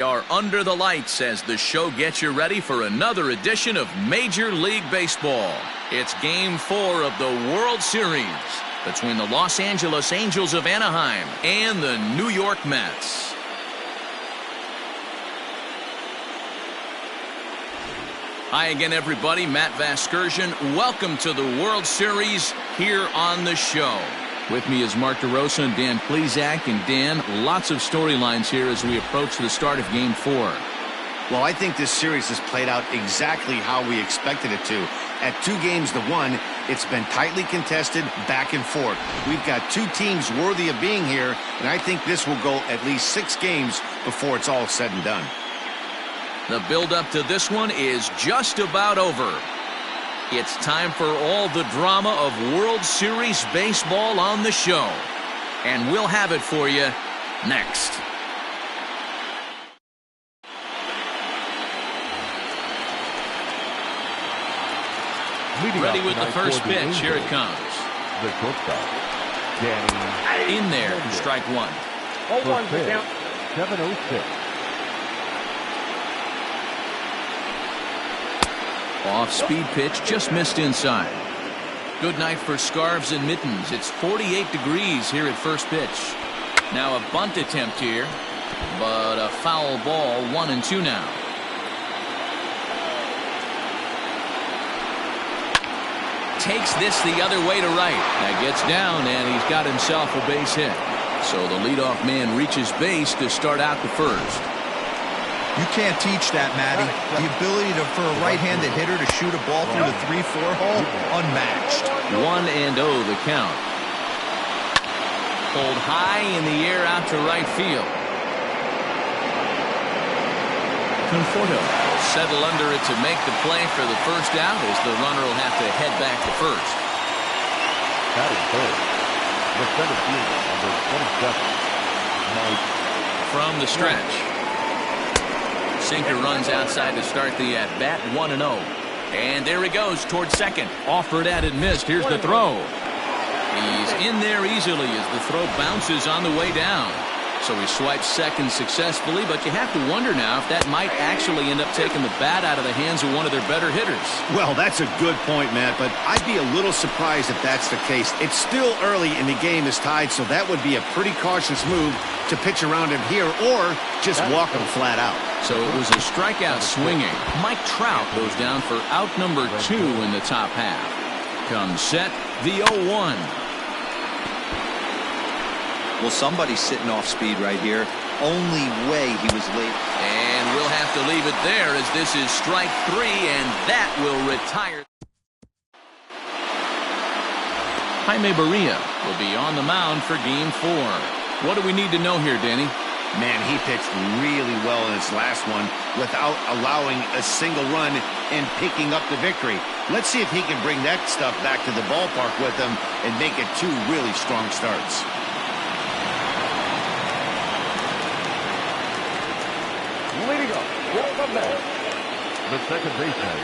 Are under the lights as the show gets you ready for another edition of Major League Baseball. It's Game 4 of the World Series between the Los Angeles Angels of Anaheim and the New York Mets. Hi again, everybody. Matt Vasgersian. Welcome to the World Series here on the show. With me is Mark DeRosa and Dan Plesac. And Dan, lots of storylines here as we approach the start of Game 4. Well, I think this series has played out exactly how we expected it to. At 2-1, it's been tightly contested, back and forth. We've got two teams worthy of being here, and I think this will go at least 6 games before it's all said and done. The build-up to this one is just about over. It's time for all the drama of World Series baseball on the show. And we'll have it for you next. Ready with the first pitch. Here it comes. The shortstop, Danny. In there, strike one. 7-0-6. Off-speed pitch, just missed inside. Good night for scarves and mittens. It's 48 degrees here at first pitch. Now a bunt attempt here, but a foul ball, 1-2 now. Takes this the other way to right. That gets down, and he's got himself a base hit. So the leadoff man reaches base to start out the first. You can't teach that, Matty. The ability for a right-handed hitter to shoot a ball through the 3-4 hole, unmatched. 1-0 the count. Pulled high in the air out to right field. Conforto will settle under it to make the play for the first out as the runner will have to head back to first. That is third. The center fielder, number 27, Mike. From the stretch. Sinker runs outside to start the at-bat, 1-0. And there he goes towards second. Offered at and missed. Here's the throw. He's in there easily as the throw bounces on the way down. So he swipes second successfully, but you have to wonder now if that might actually end up taking the bat out of the hands of one of their better hitters. Well, that's a good point, Matt, but I'd be a little surprised if that's the case. It's still early and the game is tied, so that would be a pretty cautious move to pitch around him here or just walk him flat out. So it was a strikeout swinging. Mike Trout goes down for out number 2 in the top half. Comes set, the 0-1. Well, somebody's sitting off speed right here. Only way he was late. And we'll have to leave it there as this is strike 3, and that will retire. Jaime Barria will be on the mound for Game 4. What do we need to know here, Danny? Man, he pitched really well in his last one without allowing a single run and picking up the victory. Let's see if he can bring that stuff back to the ballpark with him and make it 2 really strong starts. Leading up, welcome back. The second baseman,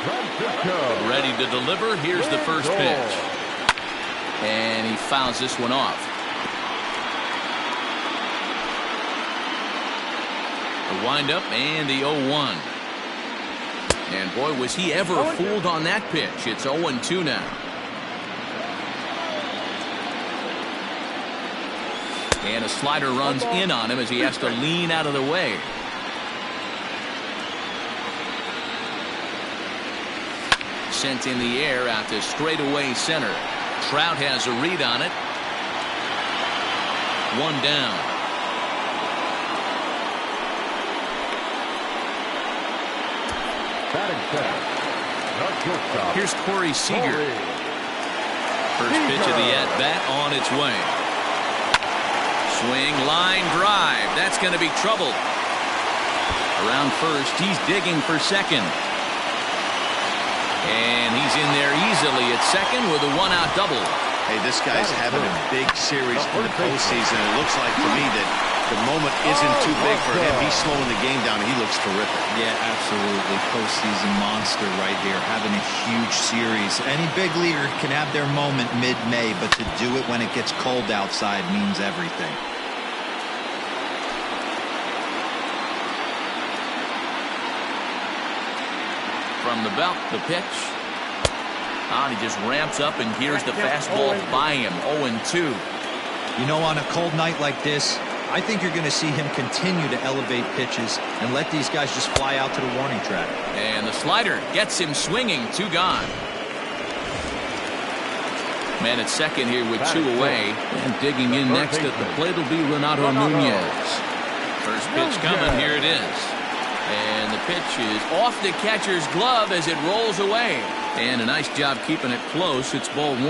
Francisco. Ready to deliver. Here's the first pitch. And he fouls this one off. The windup and the 0-1. And boy, was he ever fooled on that pitch. It's 0-2 now. And a slider runs in on him as he has to lean out of the way. Sent in the air out to straightaway center. Trout has a read on it. 1 down. Here's Corey Seager. First pitch of the at-bat on its way. Swing, line, drive. That's going to be trouble. Around first, he's digging for second. And he's in there easily at second with a 1-out double. Hey, this guy's having a big series in the postseason. It looks like to me that the moment isn't too big for him. He's slowing the game down. He looks terrific. Yeah, absolutely. Postseason monster right here, having a huge series. Any big leaguer can have their moment mid-May, but to do it when it gets cold outside means everything. From the belt, the pitch. He just ramps up, and here's the fastball by him. 0-2. You know, on a cold night like this, I think you're going to see him continue to elevate pitches and let these guys just fly out to the warning track. And the slider gets him swinging. 2 gone. Man at second here with 2 away. And digging in next at the plate will be Renato Nunez. First pitch coming. Here it is. And the pitch is off the catcher's glove as it rolls away. And a nice job keeping it close. It's ball 1.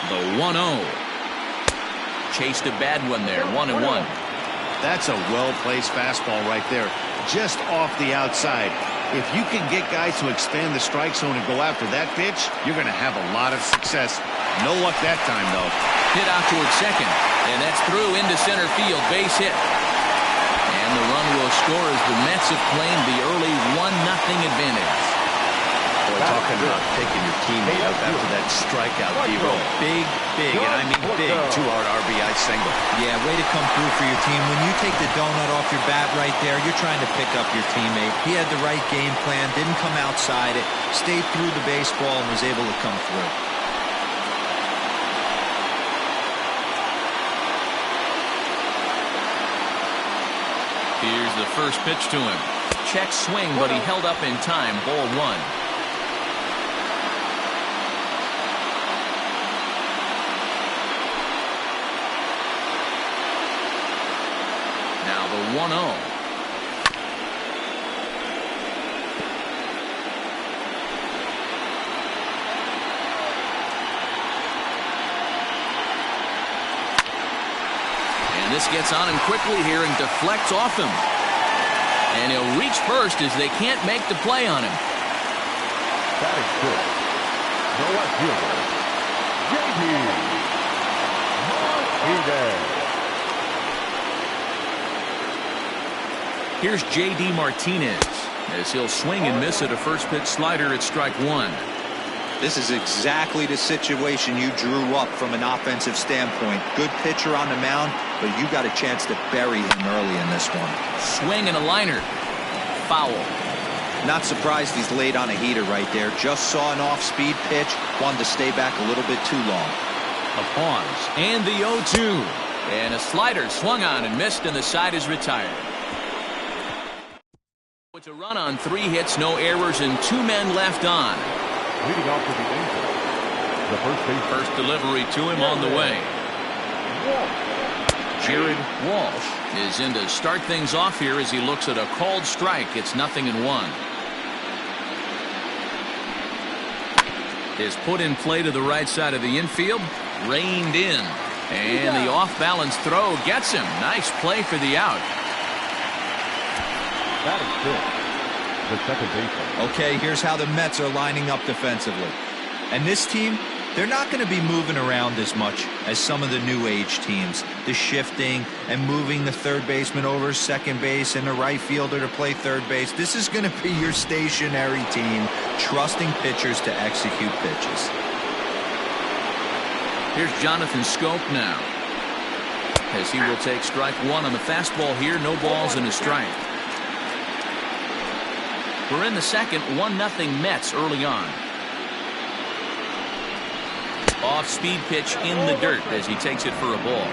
The 1-0. Chased a bad one there. 1-1. That's a well-placed fastball right there, just off the outside. If you can get guys to expand the strike zone and go after that pitch, you're going to have a lot of success. No luck that time, though. Hit out towards second, and that's through into center field. Base hit. And the run will score as the Mets have claimed the early 1-0 advantage. Boy, talking about taking your teammate up after that strikeout, D-Roll. Big, and I mean big. 2-hard RBI single. Yeah, way to come through for your team. When you take the donut off your bat right there, you're trying to pick up your teammate. He had the right game plan, didn't come outside it, stayed through the baseball, and was able to come through. Here's the first pitch to him. Check swing, but he held up in time. Ball 1. Now the 1-0. And this gets on him quickly here and deflects off him. And he'll reach first as they can't make the play on him. That is good. No left fielder, J.D. Martinez. Here's J.D. Martinez as he'll swing and miss at a first pitch slider at strike 1. This is exactly the situation you drew up from an offensive standpoint. Good pitcher on the mound, but you got a chance to bury him early in this one. Swing and a liner. Foul. Not surprised he's laid on a heater right there. Just saw an off-speed pitch. Wanted to stay back a little bit too long. A pause. And the 0-2. And a slider swung on and missed, and the side is retired. It's a run on 3 hits, no errors, and 2 men left on. Leading off to the Angels, the first base. First delivery to him on the way. Jared Walsh is in to start things off here as he looks at a called strike. It's 0-1. Is put in play to the right side of the infield. Reined in. And the off-balance throw gets him. Nice play for the out. That is good. The second baseman. Okay, here's how the Mets are lining up defensively. And this team, they're not going to be moving around as much as some of the new age teams. The shifting and moving the third baseman over second base and the right fielder to play third base. This is going to be your stationary team, trusting pitchers to execute pitches. Here's Jonathan Scope now, as he will take strike 1 on the fastball here. No balls and a strike. We're in the second. 1-0 Mets early on. Off-speed pitch in the dirt as he takes it for a ball.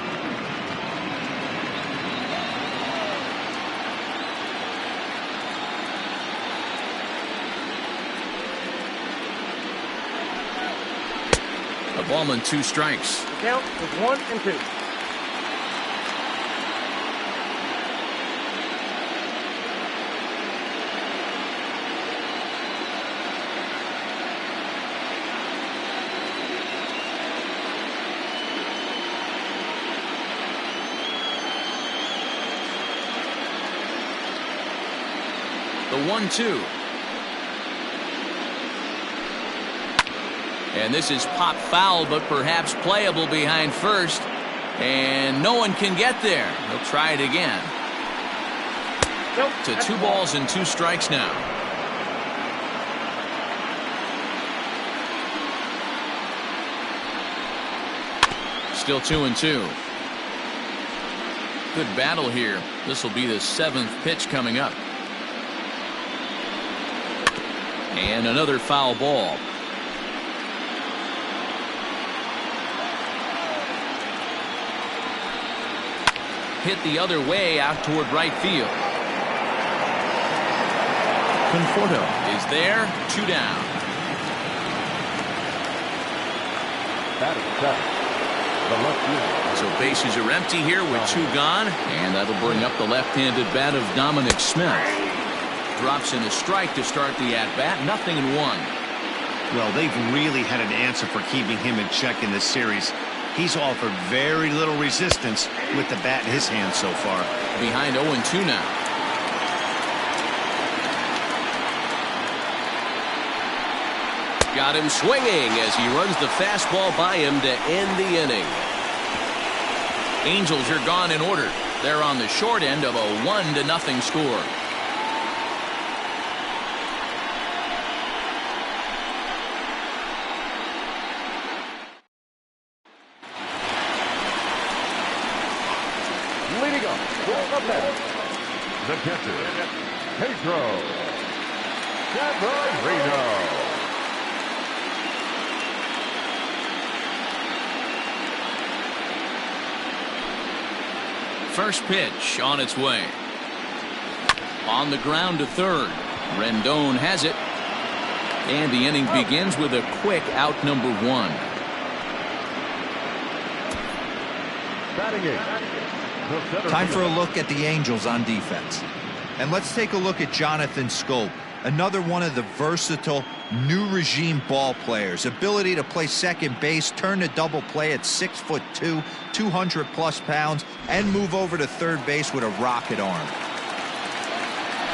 A ball and 2 strikes. The count is 1-2. The 1-2. And this is pop foul, but perhaps playable behind first. And no one can get there. He'll try it again. Nope, to 2 balls and 2 strikes now. Still 2-2. Good battle here. This will be the 7th pitch coming up. And another foul ball. Hit the other way out toward right field. Conforto is there. 2 down. That is set. The left field. So bases are empty here with 2 gone. And that'll bring up the left-handed bat of Dominic Smith. Drops in a strike to start the at-bat. 0-1. Well, they've really had an answer for keeping him in check in this series. He's offered very little resistance with the bat in his hand so far. Behind 0-2 now. Got him swinging as he runs the fastball by him to end the inning. Angels are gone in order. They're on the short end of a 1-0 score. Leading up for the bat, the catcher, Pedro Severino. First pitch on its way. On the ground to third. Rendon has it. And the inning begins with a quick out number 1. Batting eighth. Time for a look at the Angels on defense. And let's take a look at Jonathan Scope, another one of the versatile new regime ball players. Ability to play second base, turn to double play at 6'2", 200+ pounds, and move over to third base with a rocket arm.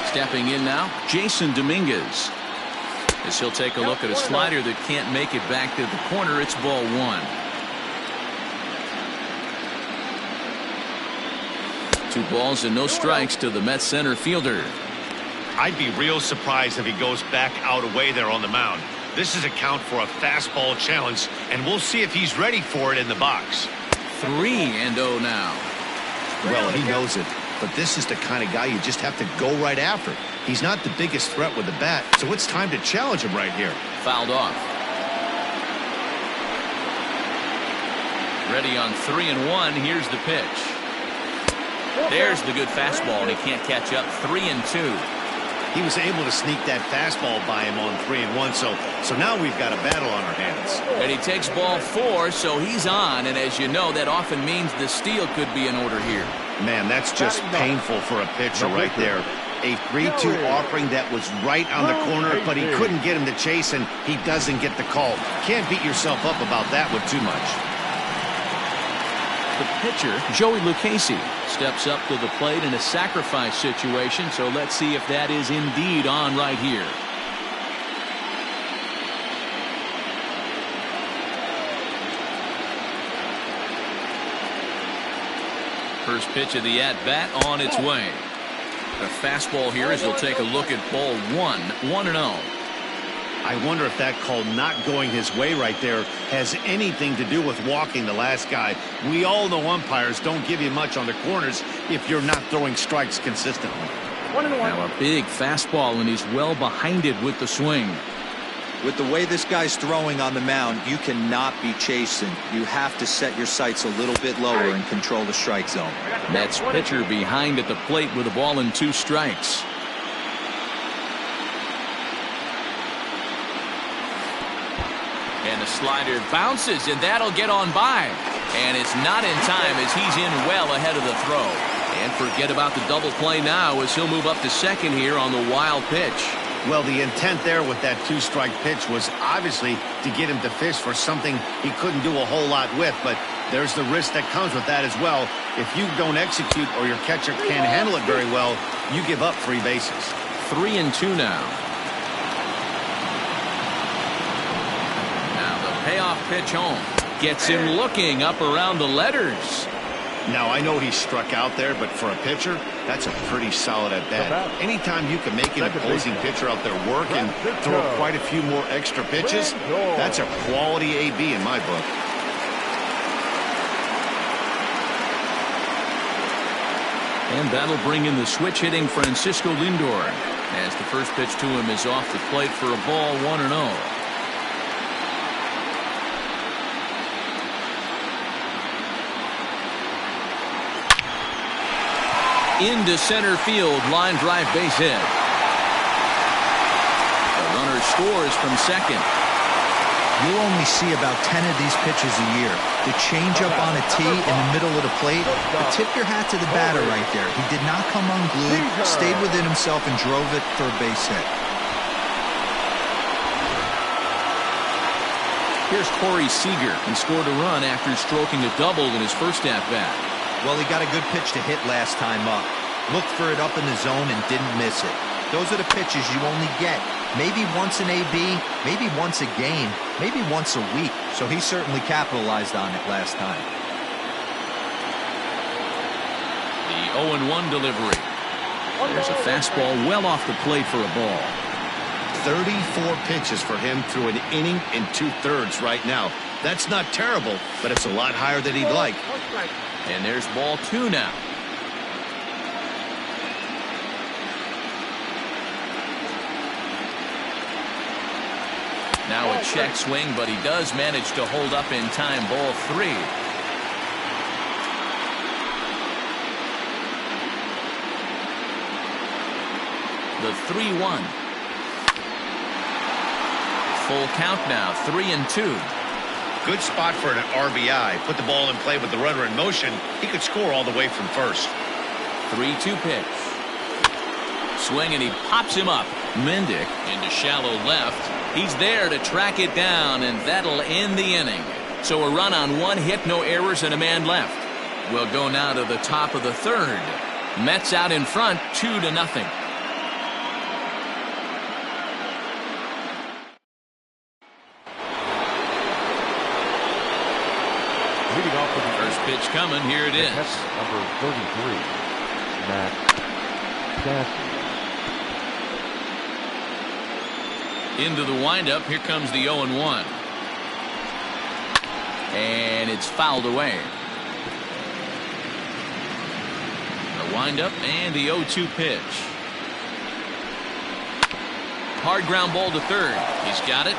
Stepping in now, Jason Dominguez. As he'll take a look at a slider that can't make it back to the corner. It's ball 1. 2 balls and no strikes to the Mets center fielder. I'd be real surprised if he goes back out away there on the mound. This is a count for a fastball challenge, and we'll see if he's ready for it in the box. 3-0 now. Well, he knows it, but this is the kind of guy you just have to go right after. He's not the biggest threat with the bat, so it's time to challenge him right here. Fouled off. Ready on 3-1. Here's the pitch. There's the good fastball, and he can't catch up. 3-2. He was able to sneak that fastball by him on 3-1, so now we've got a battle on our hands. And he takes ball 4, so he's on, and as you know, that often means the steal could be in order here. Man, that's just painful for a pitcher right there. A 3-2 offering that was right on the corner, but he couldn't get him to chase, and he doesn't get the call. Can't beat yourself up about that with too much. The pitcher, Joey Lucchesi, steps up to the plate in a sacrifice situation, so let's see if that is indeed on right here. First pitch of the at-bat on its way. The fastball here as he'll take a look at ball 1, 1-0. I wonder if that call not going his way right there has anything to do with walking the last guy. We all know umpires don't give you much on the corners if you're not throwing strikes consistently. 1-1. Now a big fastball, and he's well behind it with the swing. With the way this guy's throwing on the mound, you cannot be chasing. You have to set your sights a little bit lower and control the strike zone. Mets pitcher behind at the plate with a ball and 2 strikes. And the slider bounces, and that'll get on by. And it's not in time as he's in well ahead of the throw. And forget about the double play now as he'll move up to second here on the wild pitch. Well, the intent there with that 2-strike pitch was obviously to get him to fish for something he couldn't do a whole lot with, but there's the risk that comes with that as well. If you don't execute or your catcher can't handle it very well, you give up 3 bases. 3-2 now. Now the payoff pitch home. Gets him looking up around the letters. Now, I know he struck out there, but for a pitcher, that's a pretty solid at-bat. Anytime you can make an opposing pitcher out there work and throw quite a few more extra pitches, that's a quality AB in my book. And that'll bring in the switch hitting Francisco Lindor, as the first pitch to him is off the plate for a ball, 1-0. Into center field, line drive, base hit. The runner scores from second. You'll only see about 10 of these pitches a year. The changeup on a tee in the middle of the plate. But tip your hat to the batter right there. He did not come unglued, stayed within himself, and drove it for a base hit. Here's Corey Seager. He scored a run after stroking a double in his first at-bat. Well, he got a good pitch to hit last time up. Looked for it up in the zone and didn't miss it. Those are the pitches you only get. Maybe once an AB, maybe once a game, maybe once a week. So he certainly capitalized on it last time. The 0-1 delivery. There's a fastball well off the plate for a ball. 34 pitches for him through an inning and 2/3 right now. That's not terrible, but it's a lot higher than he'd like. And there's ball 2 now. Now a check swing, but he does manage to hold up in time. Ball 3. The 3-1. Full count now, 3-2. Good spot for an RBI. Put the ball in play with the runner in motion. He could score all the way from first. 3-2 pitch. Swing, and he pops him up. Mendick into shallow left. He's there to track it down, and that'll end the inning. So a run on 1 hit, no errors, and a man left. We'll go now to the top of the 3rd. Mets out in front, 2-0. Leading off with the First pitch coming. Here it is. Number 33, Matt Cassie. Into the windup. Here comes the 0-1. And it's fouled away. The windup and the 0-2 pitch. Hard ground ball to third. He's got it.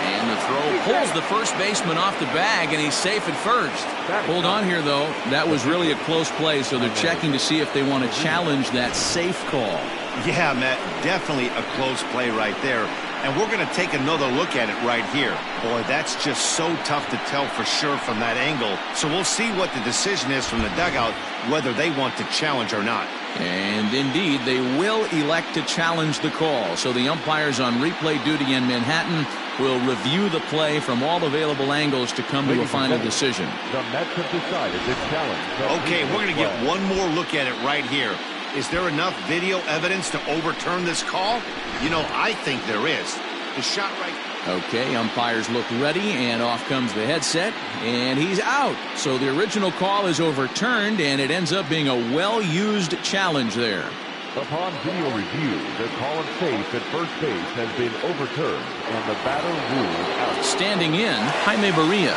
And the throw pulls the first baseman off the bag, and he's safe at first. Hold on here, though. That was really a close play, so they're checking to see if they want to challenge that safe call. Yeah, Matt, definitely a close play right there. And we're going to take another look at it right here. Boy, that's just so tough to tell for sure from that angle. So we'll see what the decision is from the dugout, whether they want to challenge or not. And indeed, they will elect to challenge the call. So the umpires on replay duty in Manhattan will review the play from all available angles to come to a final decision. The Mets have decided to challenge. Okay, we're going to get one more look at it right here. Is there enough video evidence to overturn this call? You know, I think there is. The shot right... Okay, umpires look ready, and off comes the headset, and he's out. So the original call is overturned, and it ends up being a well-used challenge there. Upon video review, the call of safe at first base has been overturned, and the batter ruled out. Standing in, Jaime Barria.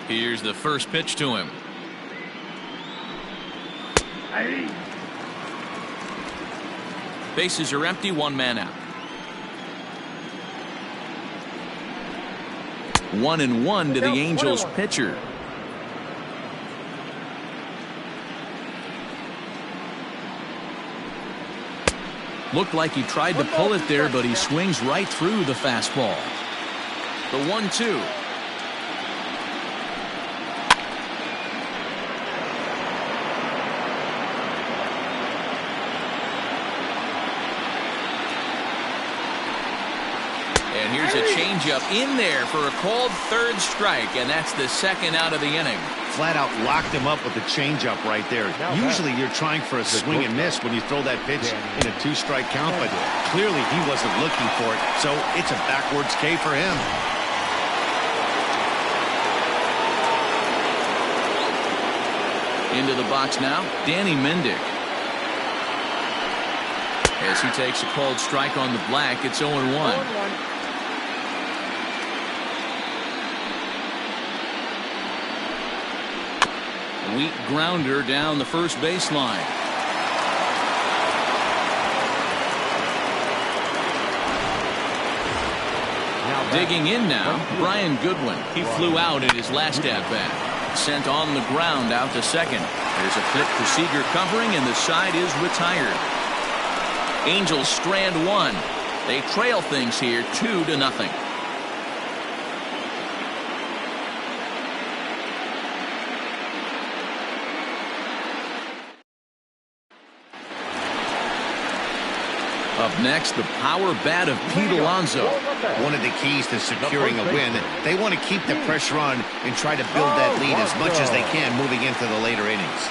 Here's the first pitch to him. Bases are empty, one man out. 1-1 to the Angels pitcher. Looked like he tried to pull it there, but he swings right through the fastball. The 1-2. And here's a changeup in there for a called third strike, and that's the second out of the inning. Flat out locked him up with the changeup right there. Usually you're trying for a swing and miss when you throw that pitch in a 2-strike count, but clearly he wasn't looking for it, so it's a backwards K for him. Into the box now, Danny Mendick. As he takes a called strike on the black, it's 0-1. Weak grounder down the first baseline. Digging in now, Brian Goodwin. He flew out in his last at-bat. Sent on the ground out to second. There's a flip to Seager covering, and the side is retired. Angels strand one. They trail things here 2-0. Up next, the power bat of Pete Alonso. One of the keys to securing a win, they want to keep the pressure on and try to build that lead as much as they can moving into the later innings.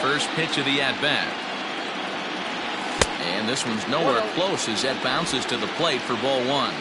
First pitch of the at-bat. And this one's nowhere close as that bounces to the plate for ball one.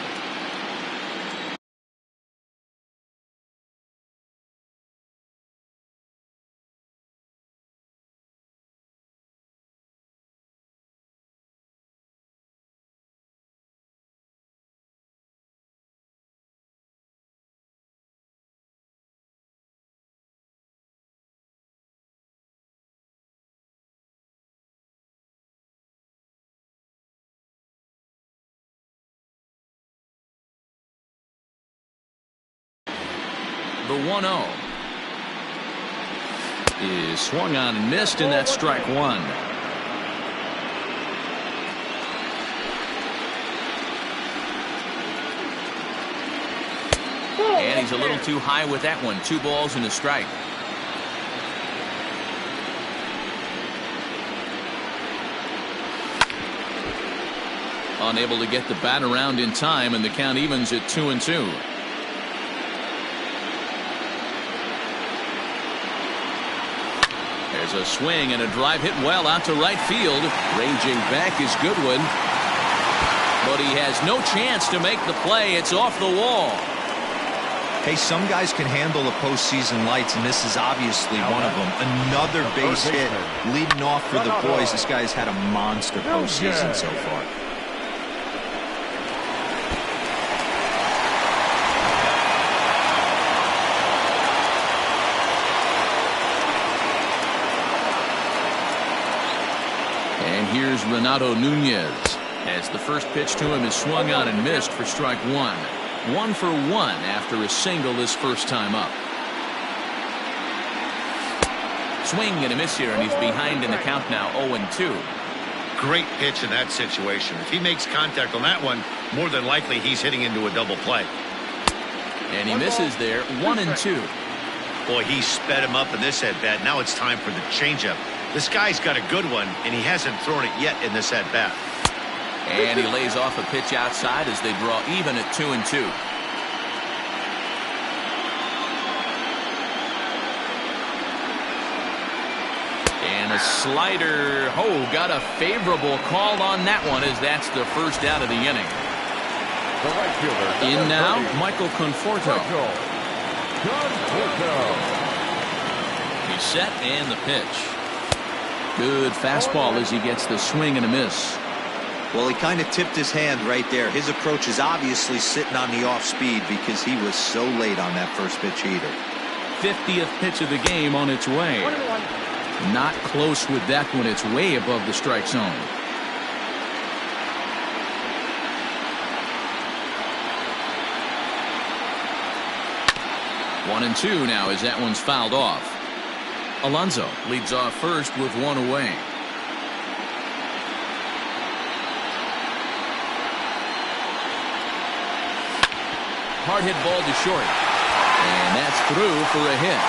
The 1-0 is swung on and missed, and that's strike one. And he's a little too high with that one. 2 balls and a strike. Unable to get the bat around in time, and the count evens at 2-2. There's a swing and a drive hit well out to right field. Raging back is Goodwin. But he has no chance to make the play. It's off the wall. Hey, some guys can handle the postseason lights, and this is obviously one of them. Another base hit leading off for the boys. This guy's had a monster postseason so far. And here's Renato Nunez as the first pitch to him is swung on and missed for strike one. 1 for 1 after a single his first time up. Swing and a miss here, and he's behind in the count now, 0-2. Great pitch in that situation. If he makes contact on that one, more than likely he's hitting into a double play. And he misses there, 1-2. Boy, he sped him up in this at-bat. Now it's time for the changeup. This guy's got a good one, and he hasn't thrown it yet in this at-bat. And he lays off a pitch outside as they draw even at 2-2. And a slider. Oh, got a favorable call on that one, as that's the first out of the inning. In now, Michael Conforto. He's set, and the pitch. Good fastball as he gets the swing and a miss. Well, he kind of tipped his hand right there. His approach is obviously sitting on the off speed because he was so late on that first pitch heater. 50th pitch of the game on its way. Not close with that one. It's way above the strike zone. One and two now as that one's fouled off. Alonso leads off first with one away. Hard hit ball to short. And that's through for a hit.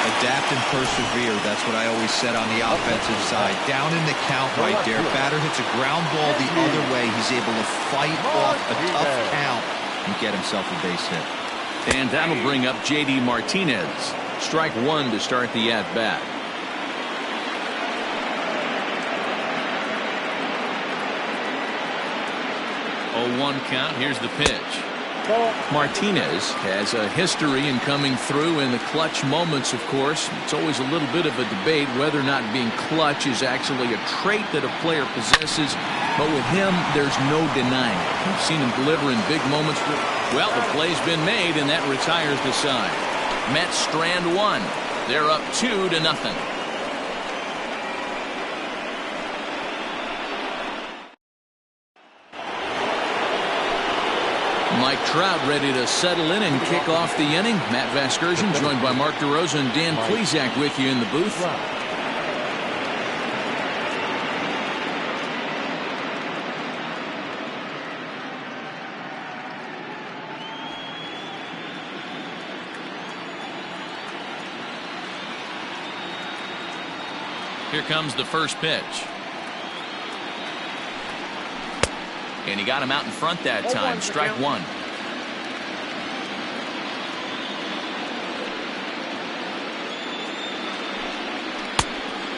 Adapt and persevere. That's what I always said on the offensive side. Down in the count right there. Batter hits a ground ball the other way. He's able to fight off a tough count and get himself a base hit. And that'll bring up J.D. Martinez. Strike one to start the at-bat. 0-1 count. Here's the pitch. Martinez has a history in coming through in the clutch moments, of course. It's always a little bit of a debate whether or not being clutch is actually a trait that a player possesses. But with him, there's no denying it. We've seen him deliver in big moments. Well, the play's been made, and that retires the side. Mets strand one. They're up 2-0. Mike Trout ready to settle in and kick off the inning. Matt Vasgersian joined by Mark DeRosa and Dan Plesac with you in the booth. Here comes the first pitch. And he got him out in front that time. Strike one.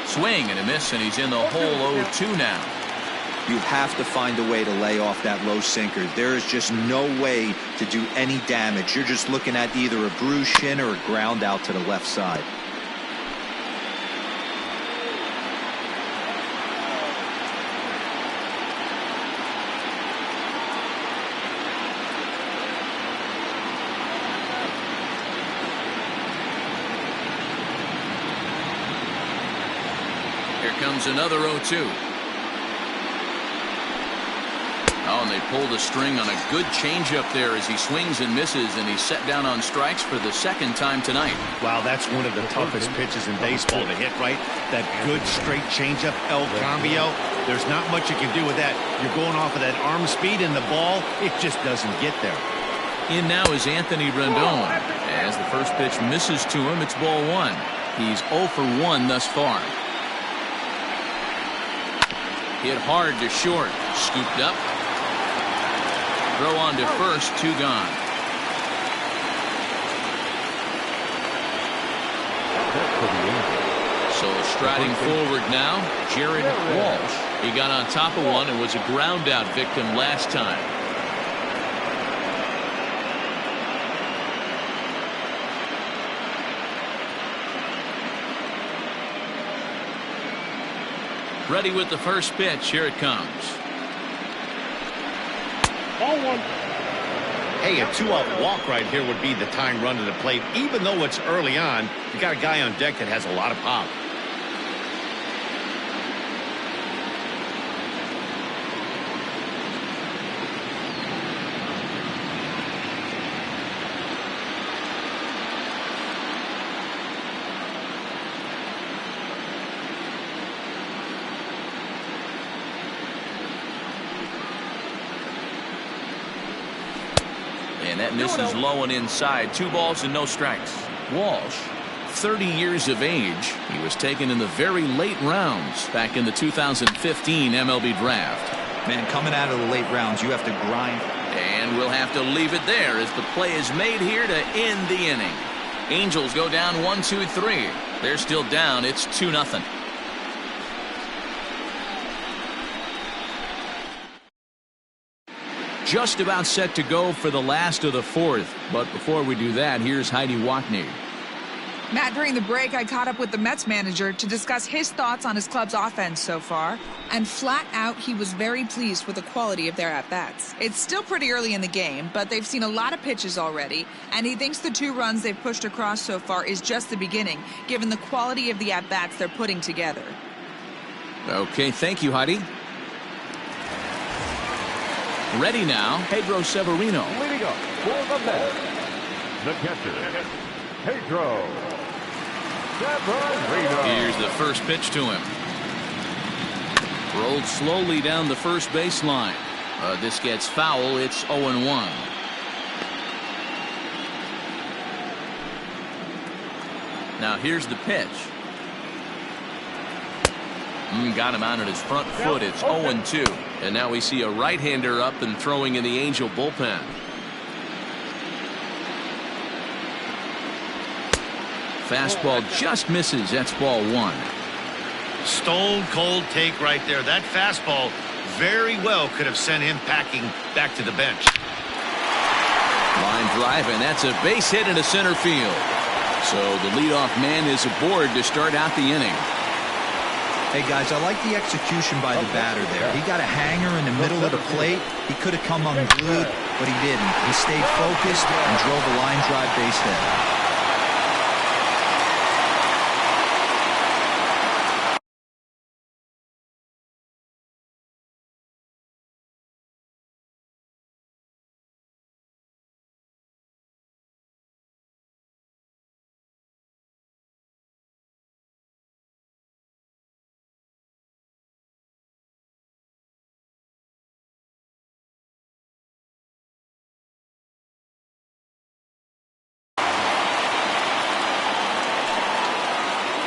Swing and a miss, and he's in the hole 0-2 now. You have to find a way to lay off that low sinker. There is just no way to do any damage. You're just looking at either a bruised shin or a ground out to the left side. Comes another 0-2. Oh, and they pulled a string on a good changeup there as he swings and misses, and he's set down on strikes for the second time tonight. Wow, that's one of the toughest pitches in baseball to hit, right? That good straight changeup, El Cambio. There's not much you can do with that. You're going off of that arm speed, and the ball, it just doesn't get there. In now is Anthony Rendon. As the first pitch misses to him, it's ball one. He's 0 for 1 thus far. Hit hard to short. Scooped up. Throw on to first. 2 gone. So striding forward now, Jared Walsh. He got on top of one and was a ground out victim last time. Ready with the first pitch. Here it comes. Ball one. Hey, a 2-out walk right here would be the tying run to the plate. Even though it's early on, you got a guy on deck that has a lot of pop. And that misses low and inside. 2 balls and no strikes. Walsh, 30 years of age. He was taken in the very late rounds back in the 2015 MLB draft. Man, coming out of the late rounds, you have to grind. And we'll have to leave it there as the play is made here to end the inning. Angels go down 1-2-3. They're still down. It's 2-0. Just about set to go for the last of the fourth. But before we do that, here's Heidi Watney. Matt, during the break, I caught up with the Mets manager to discuss his thoughts on his club's offense so far, and flat out, he was very pleased with the quality of their at-bats. It's still pretty early in the game, but they've seen a lot of pitches already, and he thinks the 2 runs they've pushed across so far is just the beginning, given the quality of the at-bats they're putting together. Okay, thank you, Heidi. Ready now, Pedro Severino. Leading up for the Mets, the catcher, Pedro Severino. Here's the first pitch to him. Rolled slowly down the first baseline. This gets foul. It's 0-1. Now here's the pitch. Got him out at his front foot. It's 0-2. And now we see a right-hander up and throwing in the Angel bullpen. Fastball just misses. That's ball 1. Stone cold take right there. That fastball very well could have sent him packing back to the bench. Line drive, and that's a base hit into center field. So the leadoff man is aboard to start out the inning. Hey, guys, I like the execution by the batter there. He got a hanger in the middle of the plate. He could have come unglued, but he didn't. He stayed focused and drove a line drive base hit.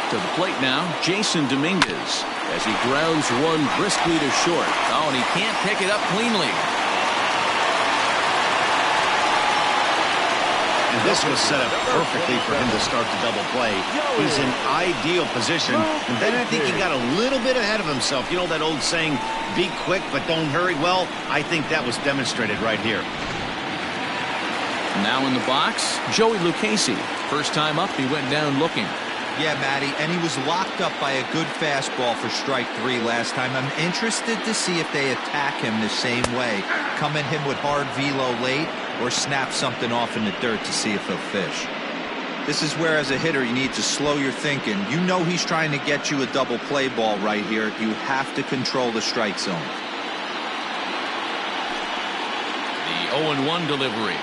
To the plate now, Jason Dominguez, as he grounds one briskly to short. Oh, and he can't pick it up cleanly. And this was set up perfectly for him to start the double play. He's in ideal position. And then I think he got a little bit ahead of himself. You know that old saying, be quick but don't hurry? Well, I think that was demonstrated right here. Now in the box, Joey Lucchesi. First time up, he went down looking. Yeah, Matty, and he was locked up by a good fastball for strike 3 last time. I'm interested to see if they attack him the same way. Come at him with hard velo late or snap something off in the dirt to see if he'll fish. This is where, as a hitter, you need to slow your thinking. You know he's trying to get you a double play ball right here. You have to control the strike zone. The 0-1 delivery.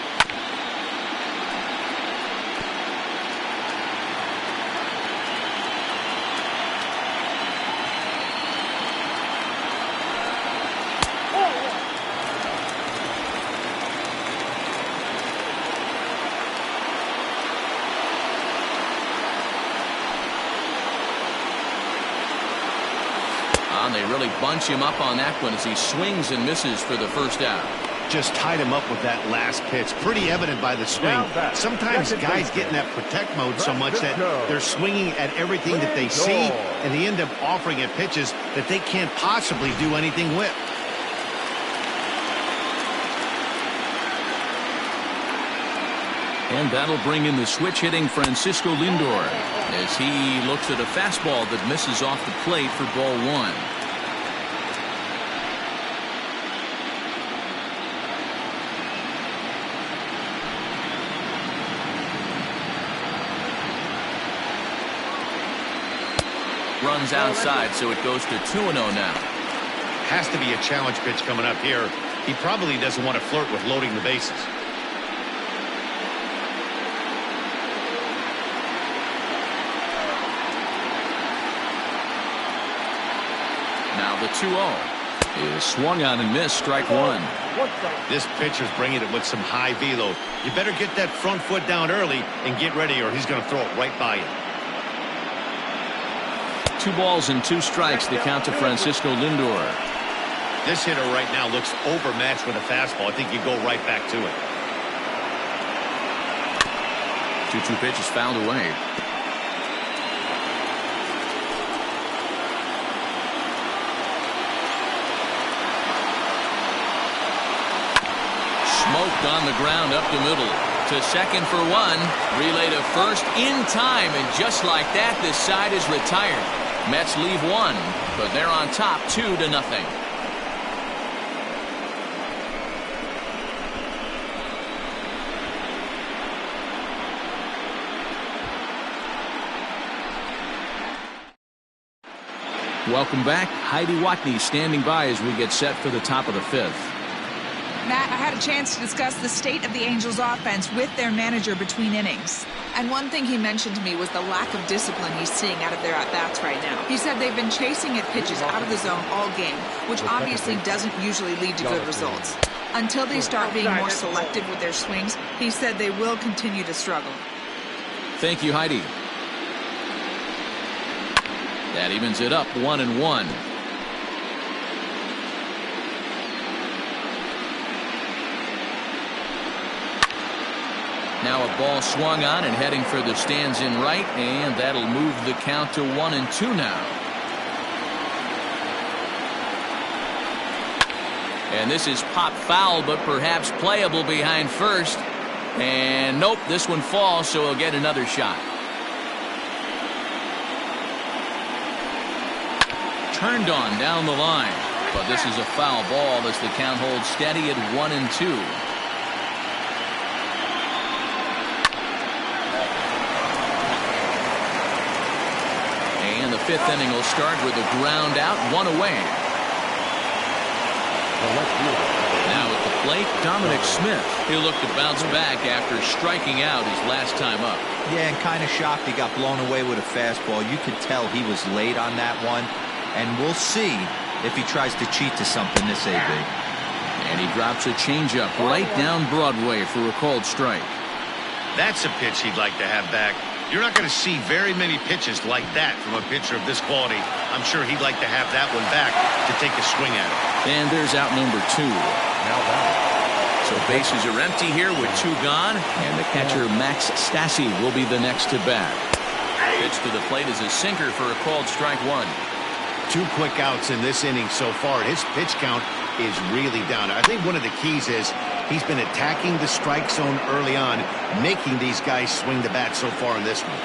They really bunch him up on that one as he swings and misses for the first out. Just tied him up with that last pitch. Pretty evident by the swing. Sometimes guys get in that protect mode so much that they're swinging at everything that they see, and they end up offering at pitches that they can't possibly do anything with. And that'll bring in the switch-hitting Francisco Lindor as he looks at a fastball that misses off the plate for ball 1. Runs outside, so it goes to 2-0 now. Has to be a challenge pitch coming up here. He probably doesn't want to flirt with loading the bases. Now the 2-0 is swung on and missed, strike 1. This pitcher's bringing it with some high velo. You better get that front foot down early and get ready, or he's going to throw it right by you. 2 balls and 2 strikes, the count to Francisco Lindor. This hitter right now looks overmatched with a fastball. I think you go right back to it. 2-2 pitch is fouled away. Smoked on the ground up the middle. To second for one. Relay to first in time, and just like that, this side is retired. Mets leave one, but they're on top 2-0. Welcome back. Heidi Watney standing by as we get set for the top of the 5th. Matt, I had a chance to discuss the state of the Angels offense with their manager between innings. And one thing he mentioned to me was the lack of discipline he's seeing out of their at-bats right now. He said they've been chasing at pitches out of the zone all game, which obviously doesn't usually lead to good results. Until they start being more selective with their swings, he said they will continue to struggle. Thank you, Heidi. That evens it up 1-1. Now a ball swung on and heading for the stands in right, and that'll move the count to 1-2 now. And this is pop foul, but perhaps playable behind first. And nope, this one falls, so he'll get another shot. Turned on down the line, but this is a foul ball as the count holds steady at 1-2. And the 5th inning will start with a ground out, 1 away. Now at the plate, Dominic Smith. He'll look to bounce back after striking out his last time up. Yeah, and kind of shocked he got blown away with a fastball. You could tell he was late on that one. And we'll see if he tries to cheat to something this AB. And he drops a changeup right down Broadway for a called strike. That's a pitch he'd like to have back. You're not going to see very many pitches like that from a pitcher of this quality. I'm sure he'd like to have that one back to take a swing at it. And there's out number 2. So bases are empty here with 2 gone, and the catcher Max Stassi will be the next to bat. Pitch to the plate is a sinker for a called strike 1. 2 quick outs in this inning so far. His pitch count is really down. I think one of the keys is he's been attacking the strike zone early on, making these guys swing the bat so far in this one.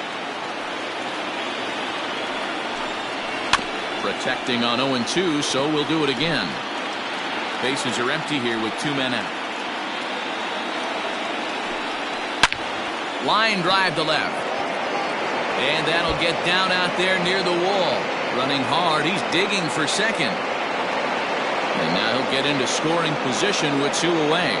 Protecting on 0-2, so we'll do it again. Bases are empty here with 2 men out. Line drive to left. And that'll get down out there near the wall. Running hard, he's digging for second. And now he'll get into scoring position with 2 away.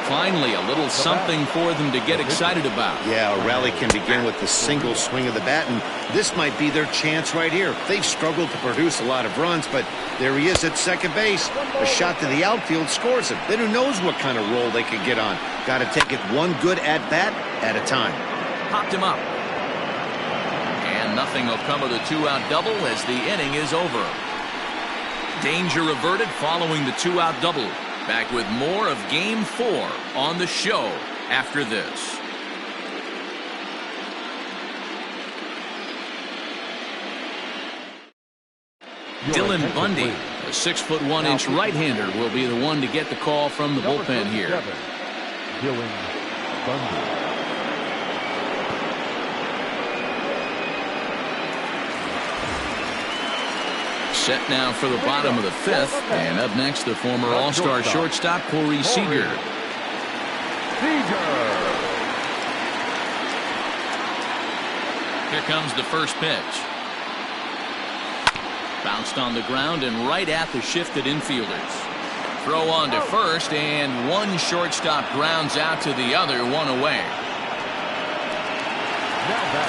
Finally, a little something for them to get excited about. Yeah, a rally can begin with the single swing of the bat, and this might be their chance right here. They've struggled to produce a lot of runs, but there he is at second base. A shot to the outfield scores him. Then who knows what kind of roll they could get on. Got to take it one good at-bat at a time. Popped him up. And nothing will come of the 2-out double as the inning is over. Danger averted following the 2-out double. Back with more of Game 4 on the show after this. Dylan Bundy, a 6'1" right-hander, will be the one to get the call from the bullpen here. Dylan Bundy. Set now for the bottom of the 5th, and up next the former All-Star shortstop Corey Seager. Here comes the first pitch. Bounced on the ground and right at the shifted infielders. Throw on to first, and one shortstop grounds out to the other, 1 away.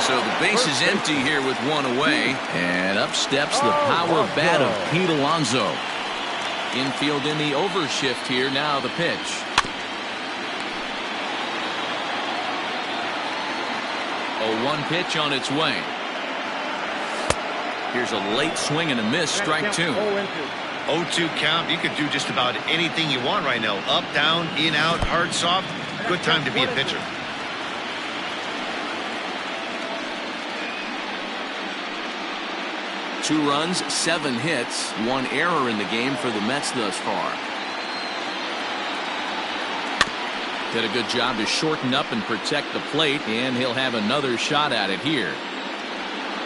So the base is empty here with 1 away, and up steps the power bat of Pete Alonso. Infield in the overshift here. Now the pitch. A 1 pitch on its way. Here's a late swing and a miss, strike 2. 0-2 count. You could do just about anything you want right now. Up, down, in, out, hard, soft. Good time to be a pitcher. Two runs, 7 hits, 1 error in the game for the Mets thus far. Did a good job to shorten up and protect the plate, and he'll have another shot at it here.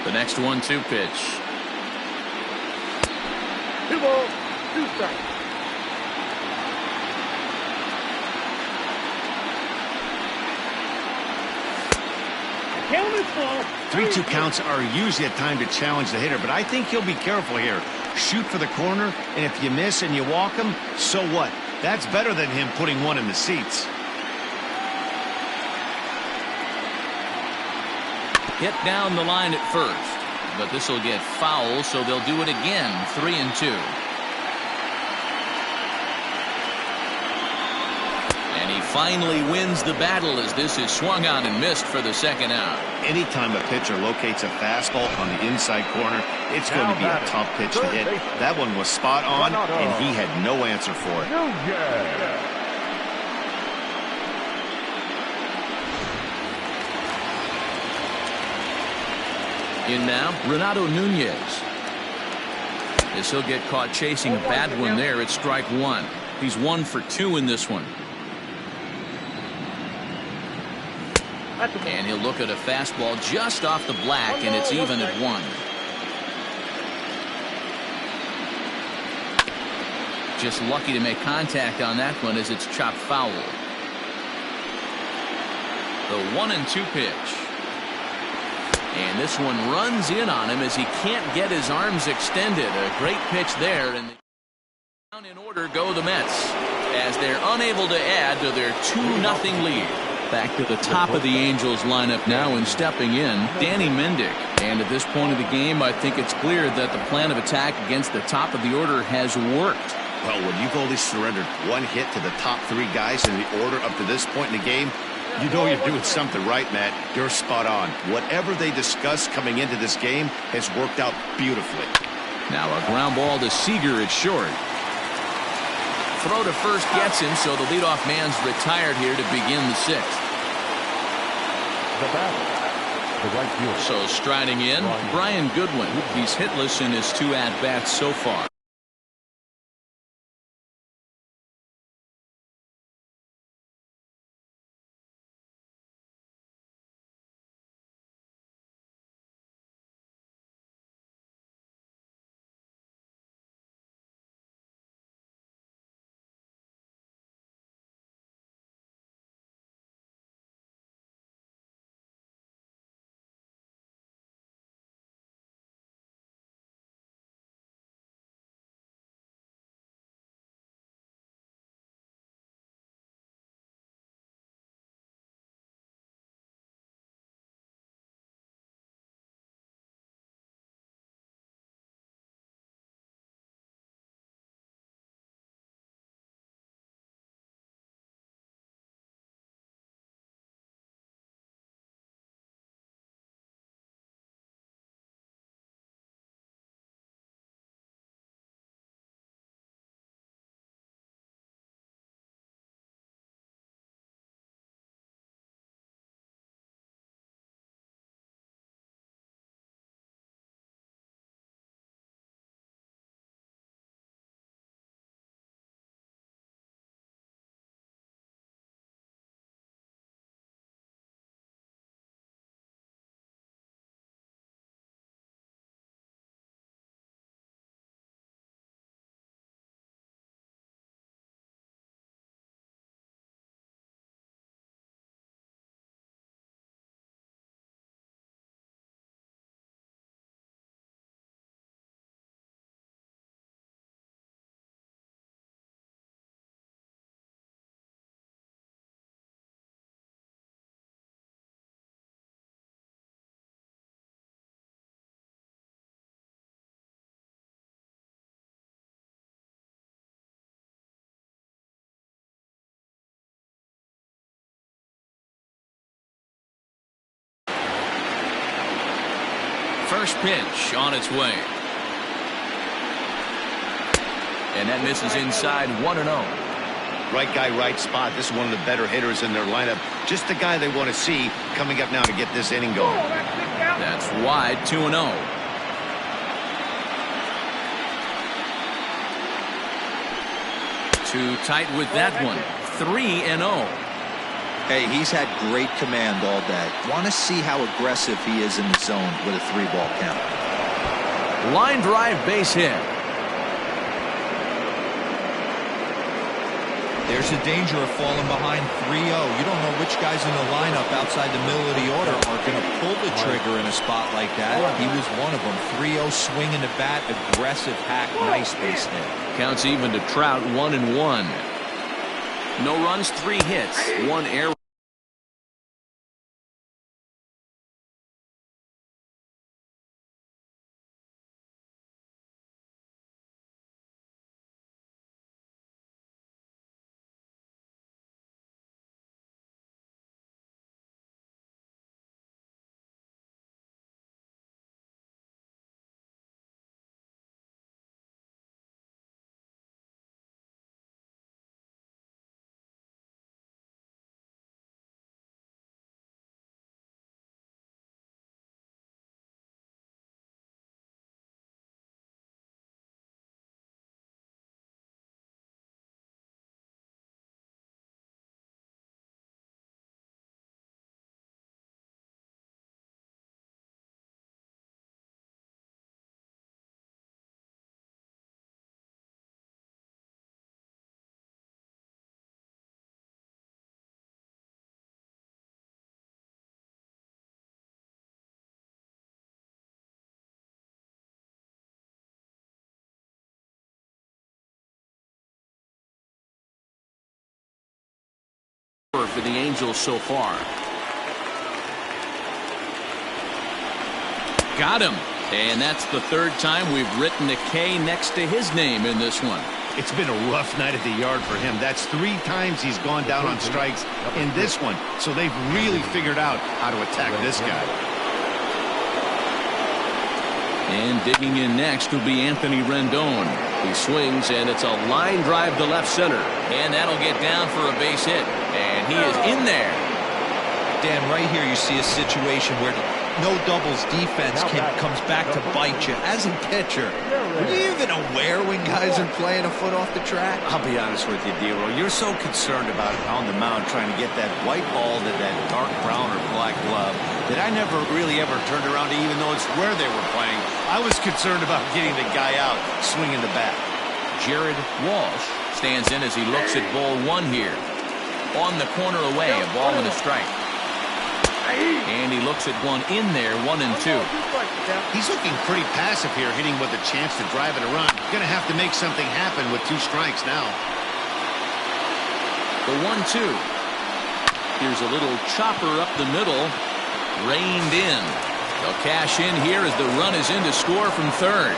The next 1-2 pitch. 2 balls, 2 strikes. Count is full. 3-2 counts are usually a time to challenge the hitter, but I think he'll be careful here. Shoot for the corner, and if you miss and you walk him, so what? That's better than him putting one in the seats. Hit down the line at first, but this will get foul, so they'll do it again. 3-2. And he finally wins the battle as this is swung on and missed for the second out. Anytime a pitcher locates a fastball on the inside corner, it's going to be a tough pitch to hit. That one was spot on, and he had no answer for it. In now, Renato Nunez. As he'll get caught chasing a bad one there, it's strike 1. He's 1 for 2 in this one. And he'll look at a fastball just off the black, and it's even at 1. Just lucky to make contact on that one as it's chopped foul. The 1-2 pitch. And this one runs in on him as he can't get his arms extended. A great pitch there. And down in order go the Mets as they're unable to add to their 2-0 lead. Back to the top of the Angels lineup now, and stepping in, Danny Mendick. And at this point of the game, I think it's clear that the plan of attack against the top of the order has worked. Well, when you've only surrendered 1 hit to the top 3 guys in the order up to this point in the game, you know you're doing something right, Matt. You're spot on. Whatever they discussed coming into this game has worked out beautifully. Now a ground ball to Seager at short. Throw to first gets him, so the leadoff man's retired here to begin the 6th. The batter, the right fielder. So striding in, Brian Goodwin. He's hitless in his 2 at-bats so far. First pitch on its way. And that misses inside 1-0. Right guy, right spot. This is one of the better hitters in their lineup. Just the guy they want to see coming up now to get this inning going. That's wide, 2-0. Too tight with that one. 3-0. Hey, he's had great command all day. Want to see how aggressive he is in the zone with a 3-ball count. Line drive base hit. There's a danger of falling behind 3-0. You don't know which guys in the lineup outside the middle of the order are going to pull the trigger in a spot like that. He was one of them. 3-0 swinging the bat, aggressive hack, nice base hit. Counts even to Trout, 1-1. No runs, 3 hits, 1 error. For the Angels so far. Got him. And that's the 3rd time we've written a K next to his name in this one. It's been a rough night at the yard for him. That's 3 times he's gone down on strikes in this one. So they've really figured out how to attack this guy. And digging in next will be Anthony Rendon. He swings, and it's a line drive to left center. And that'll get down for a base hit. And he is in there. Dan, right here you see a situation where no doubles defense comes back to bite you. As a pitcher, are you even aware when guys are playing a foot off the track? I'll be honest with you, D-Roll. You're so concerned about on the mound trying to get that white ball to that dark brown or black glove that I never really ever turned around to even know it's where they were playing. I was concerned about getting the guy out swinging the bat. Jared Walsh stands in as he looks at ball 1 here. On the corner away, a ball and a strike. And he looks at one in there, 1-2. He's looking pretty passive here, hitting with a chance to drive it a run. Going to have to make something happen with 2 strikes now. The 1-2. Here's a little chopper up the middle. Reined in. They'll cash in here as the run is in to score from 3rd.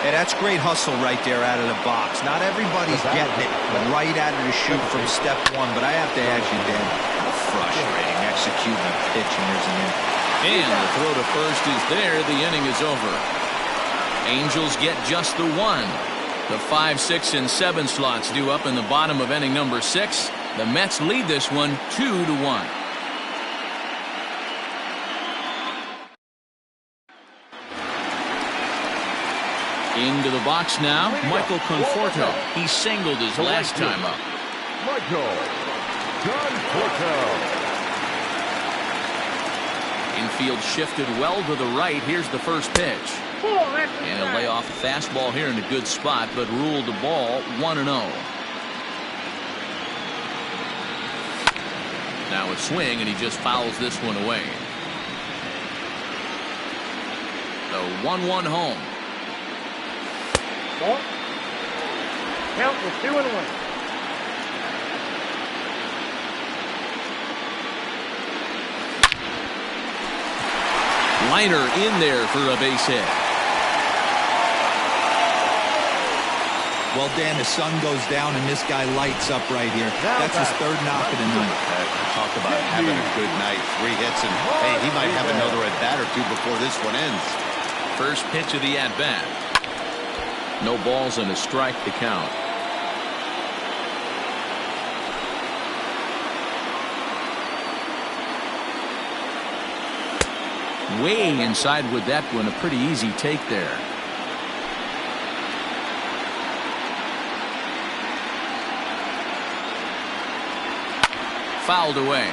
Hey, that's great hustle right there out of the box. Not everybody's getting it right out of the chute from step 1, but I have to ask you, Dan, how frustrating executing a pitch and there's an inning. And the throw to first is there. The inning is over. Angels get just the 1. The 5, 6, and 7 slots due up in the bottom of inning number 6. The Mets lead this one 2-1. Into the box now, Michael Conforto. He singled his last time up. Michael Conforto. Infield shifted well to the right. Here's the first pitch. And he'll lay off a fastball here in a good spot, but ruled the ball 1-0. Now a swing, and he just fouls this one away. The 1-1 home. Count was 2-1. Liner in there for a base hit. Well, Dan, the sun goes down and this guy lights up right here. That's his 3rd knock of the night. Talk about having a good night. 3 hits, and hey, he might have another at bat or 2 before this one ends. First pitch of the at bat. No balls and a strike to count. Way inside with that one. A pretty easy take there. fouled away.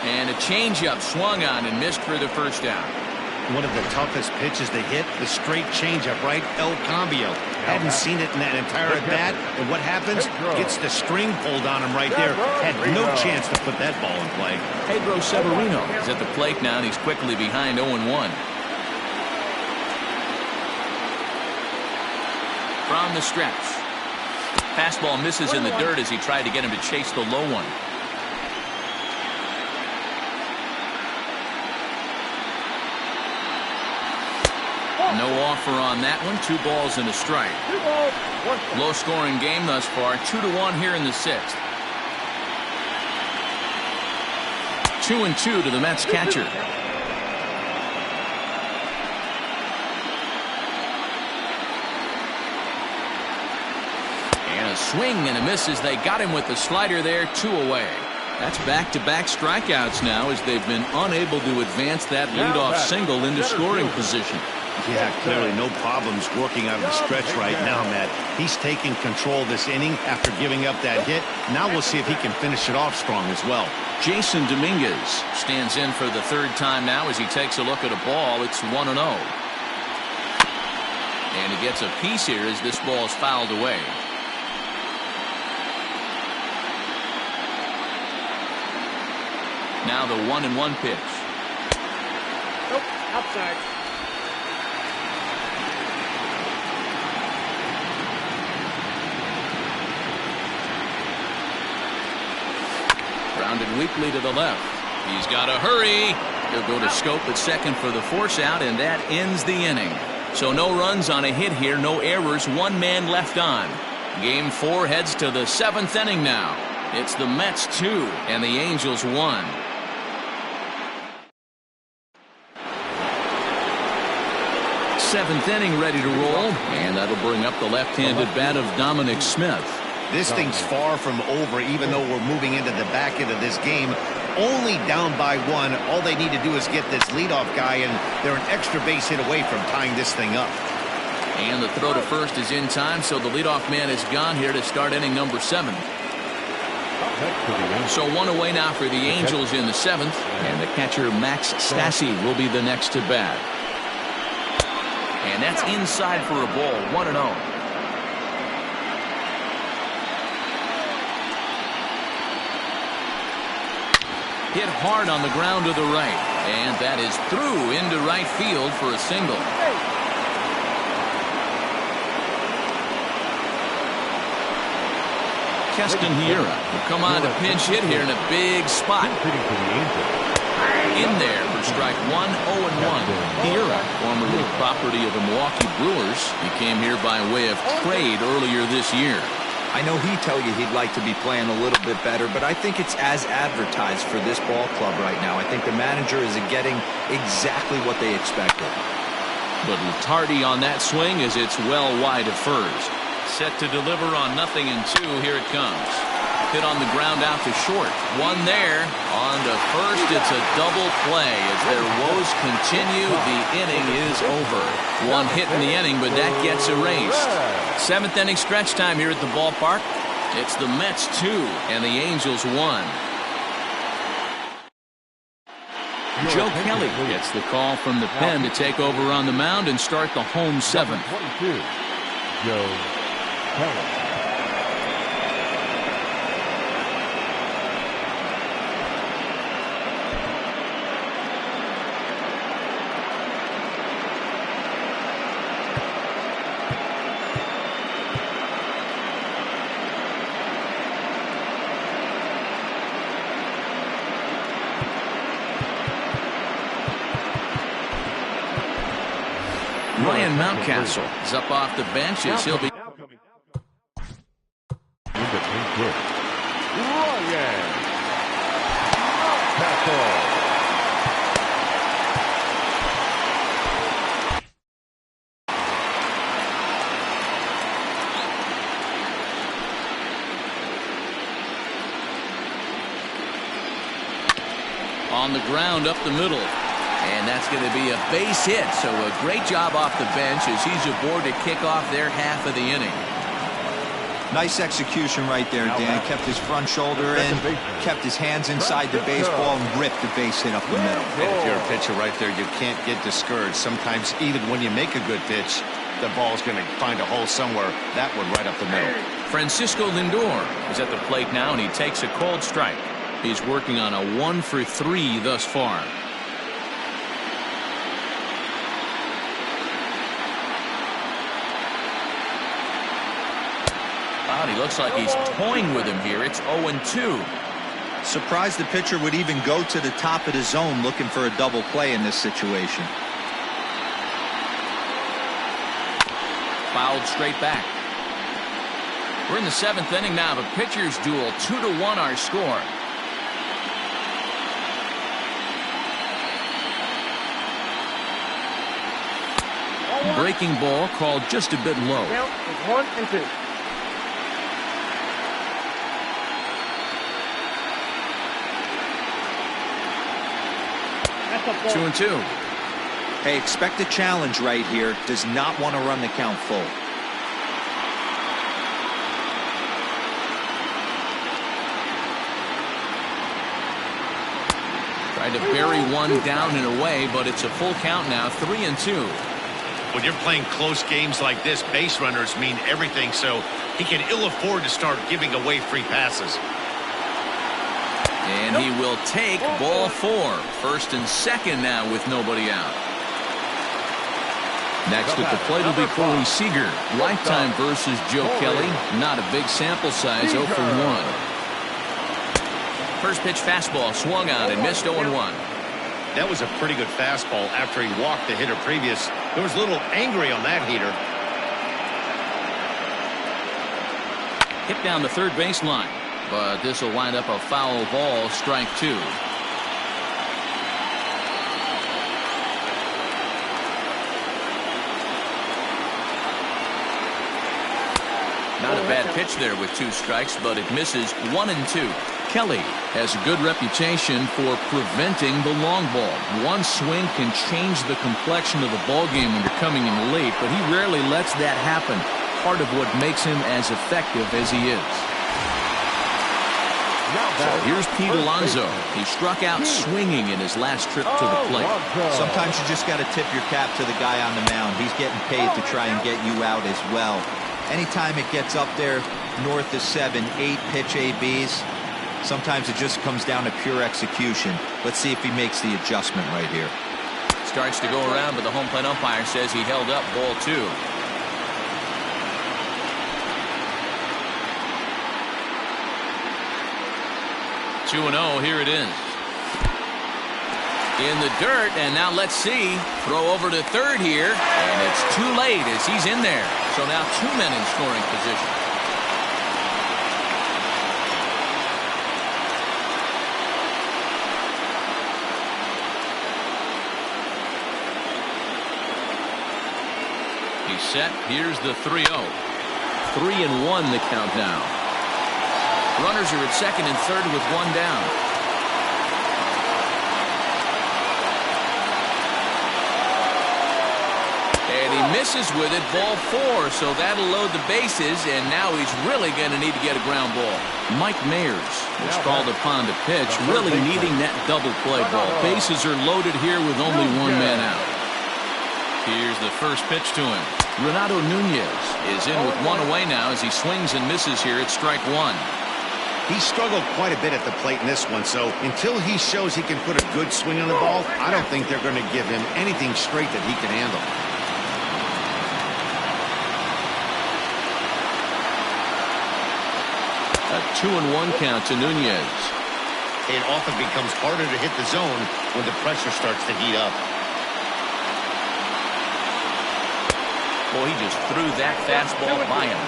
And a changeup swung on and missed for the first down. One of the toughest pitches to hit, the straight changeup, right? El Cambio. Hadn't seen it in that entire at bat. And what happens? Gets the string pulled on him right there. Had no chance to put that ball in play. Pedro Severino is at the plate now, and he's quickly behind 0-1. From the stretch. Fastball misses in the dirt as he tried to get him to chase the low one. No offer on that one. 2 balls and a strike. Low scoring game thus far. 2-1 here in the 6th. 2-2 to the Mets catcher. And a swing and a miss as they got him with the slider there. 2 away. That's back-to-back strikeouts now as they've been unable to advance that leadoff single into scoring position. Yeah, clearly no problems working out of the stretch right now, Matt. He's taking control of this inning after giving up that hit. Now we'll see if he can finish it off strong as well. Jason Dominguez stands in for the 3rd time now as he takes a look at a ball. It's 1-0. And he gets a piece here as this ball is fouled away. Now the 1-1 pitch. Nope, outside. Grounded weakly to the left. He's got to hurry. He'll go to Scope at second for the force out, and that ends the inning. So no runs on a hit here, no errors, 1 man left on. Game 4 heads to the 7th inning now. It's the Mets 2 and the Angels 1. 7th inning ready to roll, and that'll bring up the left-handed bat of Dominic Smith. This thing's far from over, even though we're moving into the back end of this game. Only down by 1. All they need to do is get this leadoff guy, and they're an extra base hit away from tying this thing up. And the throw to first is in time, so the leadoff man is gone here to start inning number 7. So 1 away now for the Angels in the 7th, and the catcher Max Stassi will be the next to bat. And that's inside for a ball, 1-0. Hit hard on the ground to the right, and that is through into right field for a single. Keston Hiura will come on to pinch hit here in a big spot. In there for strike 1, 0-1. Hiura, formerly property of the Milwaukee Brewers, he came here by way of trade earlier this year. I know he'd tell you he'd like to be playing a little bit better, but I think it's as advertised for this ball club right now. I think the manager is getting exactly what they expected. But Lutardi on that swing as it's well wide of first. Set to deliver on 0-2. Here it comes. Hit on the ground out to short. 1 there. On to first. It's a double play. As their woes continue, the inning is over. 1 hit in the inning, but that gets erased. 7th inning stretch time here at the ballpark. It's the Mets 2 and the Angels 1. Joe Kelly gets the call from the pen to take over on the mound and start the home 7th. 22, Joe Kelly. Ryan Mountcastle is up off the bench as he'll be. On the ground up the middle. And that's going to be a base hit. So a great job off the bench as he's aboard to kick off their half of the inning. Nice execution right there, Dan. Kept his front shoulder in, kept his hands inside the baseball, and ripped the base hit up the middle. And if you're a pitcher right there, you can't get discouraged. Sometimes even when you make a good pitch, the ball's going to find a hole somewhere. That one right up the middle. Francisco Lindor is at the plate now, and he takes a cold strike. He's working on a 1-for-3 thus far. He looks like he's toying with him here. It's 0-2. Surprised the pitcher would even go to the top of the zone looking for a double play in this situation. Fouled straight back. We're in the 7th inning now. The pitcher's duel, 2-1 our score. Breaking ball called just a bit low. Count is 1-2. 2-2. Hey, expect a challenge right here. Does not want to run the count full. Tried to bury one down and away, but it's a full count now, 3-2. When you're playing close games like this, base runners mean everything, so he can ill afford to start giving away free passes. And he will take ball 4. 1st and 2nd now with nobody out. Next at the plate will be Corey Seager. Lifetime versus Joe Kelly. Not a big sample size, 0 for 1. First pitch fastball swung on and missed 0-1. That was a pretty good fastball after he walked the hitter previous. There was a little angry on that heater. Hit down the third baseline. But this will wind up a foul ball, strike 2. Not a bad pitch there with 2 strikes, but it misses 1-2. Kelly has a good reputation for preventing the long ball. One swing can change the complexion of the ball game when you're coming in late, but he rarely lets that happen. Part of what makes him as effective as he is. So here's Pete Alonso. He struck out swinging in his last trip to the plate. Sometimes you just got to tip your cap to the guy on the mound. He's getting paid to try and get you out as well. Anytime it gets up there north of 7, 8 pitch ABs, sometimes it just comes down to pure execution. Let's see if he makes the adjustment right here. Starts to go around, but the home plate umpire says he held up ball 2. Two and 0, here it is. In the dirt, and now let's see. Throw over to third here, and it's too late as he's in there. So now 2 men in scoring position. He's set. Here's the 3-0. 3-1 the count now. Runners are at second and third with 1 down. And he misses with it, ball 4, so that'll load the bases, and now he's really going to need to get a ground ball. Mike Mayers is called upon to pitch, really needing that double play ball. Bases are loaded here with only 1 man out. Here's the first pitch to him. Renato Nunez is in with 1 away now as he swings and misses here at strike 1. He struggled quite a bit at the plate in this one, so until he shows he can put a good swing on the ball, I don't think they're going to give him anything straight that he can handle. A 2-1 count to Nunez. It often becomes harder to hit the zone when the pressure starts to heat up. Boy, he just threw that fastball by him.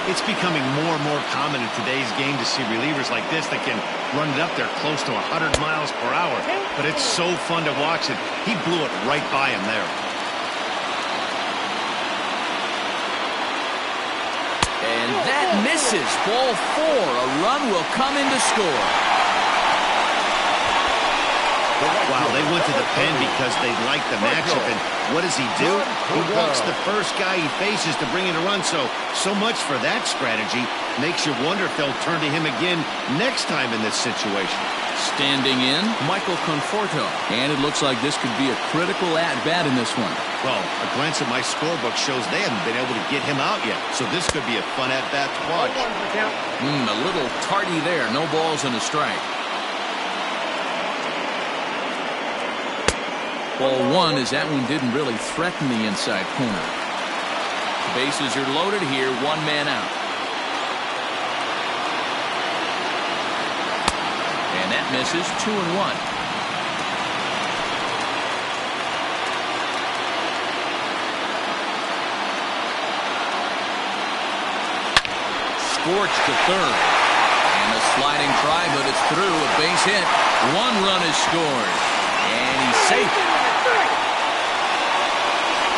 It's becoming more and more common in today's game to see relievers like this that can run it up there close to 100 miles per hour. But it's so fun to watch it. He blew it right by him there. And that misses. Ball 4. A run will come in to score. Wow, Wow, they went to the pen because they like the matchup. And what does he do? He walks the first guy he faces to bring in a run. So much for that strategy. Makes you wonder if they'll turn to him again next time in this situation. Standing in, Michael Conforto. And it looks like this could be a critical at-bat in this one. Well, a glance at my scorebook shows they haven't been able to get him out yet. So this could be a fun at-bat to watch. A little tardy there. No balls and a strike. Ball one, as that one didn't really threaten the inside corner. Bases are loaded here. One man out. And that misses. 2-1. Scorched to third. And a sliding try, but it's through. A base hit. One run is scored. And he's safe.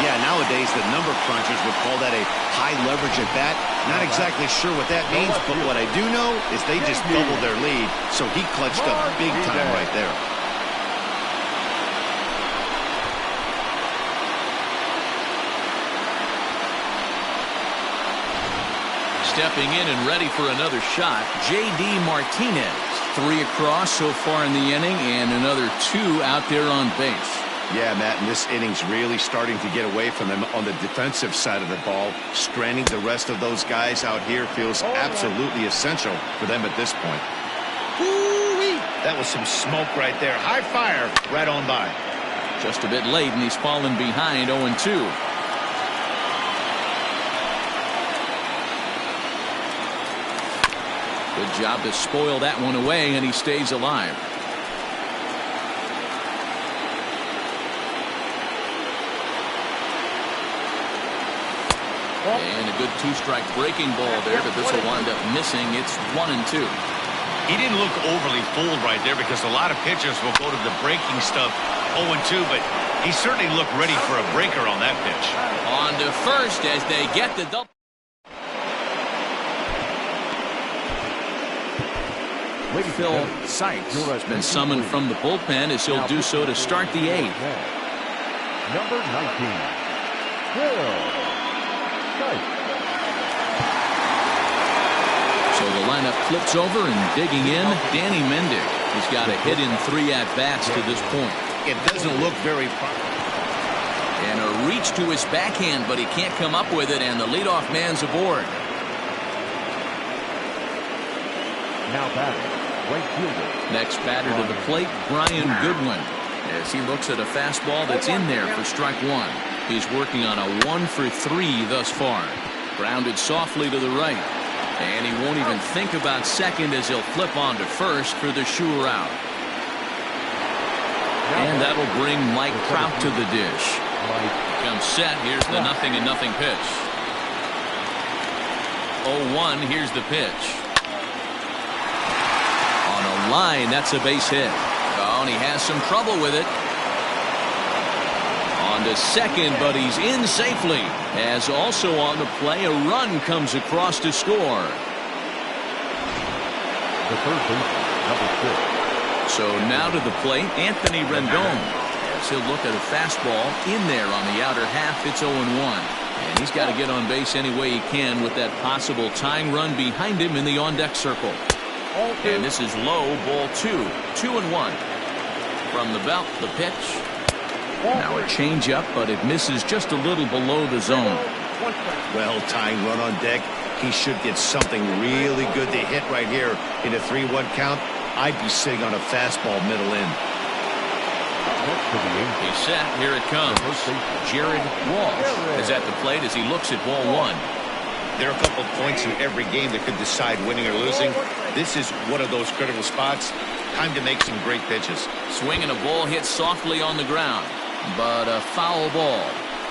Yeah, nowadays the number crunchers would call that a high leverage at bat. Not exactly sure what that means, but what I do know is they just doubled their lead, so he clutched up big time right there. Stepping in and ready for another shot, J.D. Martinez. 3 across so far in the inning, and another 2 out there on base. Yeah, Matt, and this inning's really starting to get away from them on the defensive side of the ball. Stranding the rest of those guys out here feels absolutely essential for them at this point. Woo-wee! That was some smoke right there. High fire right on by. Just a bit late, and he's fallen behind 0-2. Good job to spoil that one away, and he stays alive. And a good 2-strike breaking ball there, but this will wind up missing. It's 1-2. He didn't look overly fooled right there because a lot of pitchers will go to the breaking stuff 0-2, but he certainly looked ready for a breaker on that pitch. On to first as they get the double. Phil Sykes has been summoned from the bullpen as he'll do so to start the 8th. Number 19, Phil Sykes. So the lineup flips over and digging in, Danny Mendick. He's got a hit in 3 at-bats to this point. It doesn't look very proper. And a reach to his backhand, but he can't come up with it, and the leadoff man's aboard. Now batting, right fielder. Next batter to the plate, Brian Goodwin, as he looks at a fastball that's in there for strike 1. He's working on a 1 for 3 thus far. Grounded softly to the right. And he won't even think about second as he'll flip on to first for the sure out. And that'll bring Mike Trout to the dish. Comes set. Here's the 0-0 pitch. 0-1. Here's the pitch. On a line, that's a base hit. Oh, and he has some trouble with it. On to second, but he's in safely. As also on the play, a run comes across to score. The third baseman, number 6. So now to the plate, Anthony Rendon. As he'll look at a fastball in there on the outer half, it's 0-1. And he's got to get on base any way he can with that possible tying run behind him in the on-deck circle. And this is low, ball 2. 2-1. From the belt, the pitch. Now a changeup, but it misses just a little below the zone. Well, tying run on deck. He should get something really good to hit right here in a 3-1 count. I'd be sitting on a fastball middle in. He's set. Here it comes. Jared Walsh is at the plate as he looks at ball 1. There are a couple of points in every game that could decide winning or losing. This is one of those critical spots. Time to make some great pitches. Swinging a ball hit softly on the ground, but a foul ball.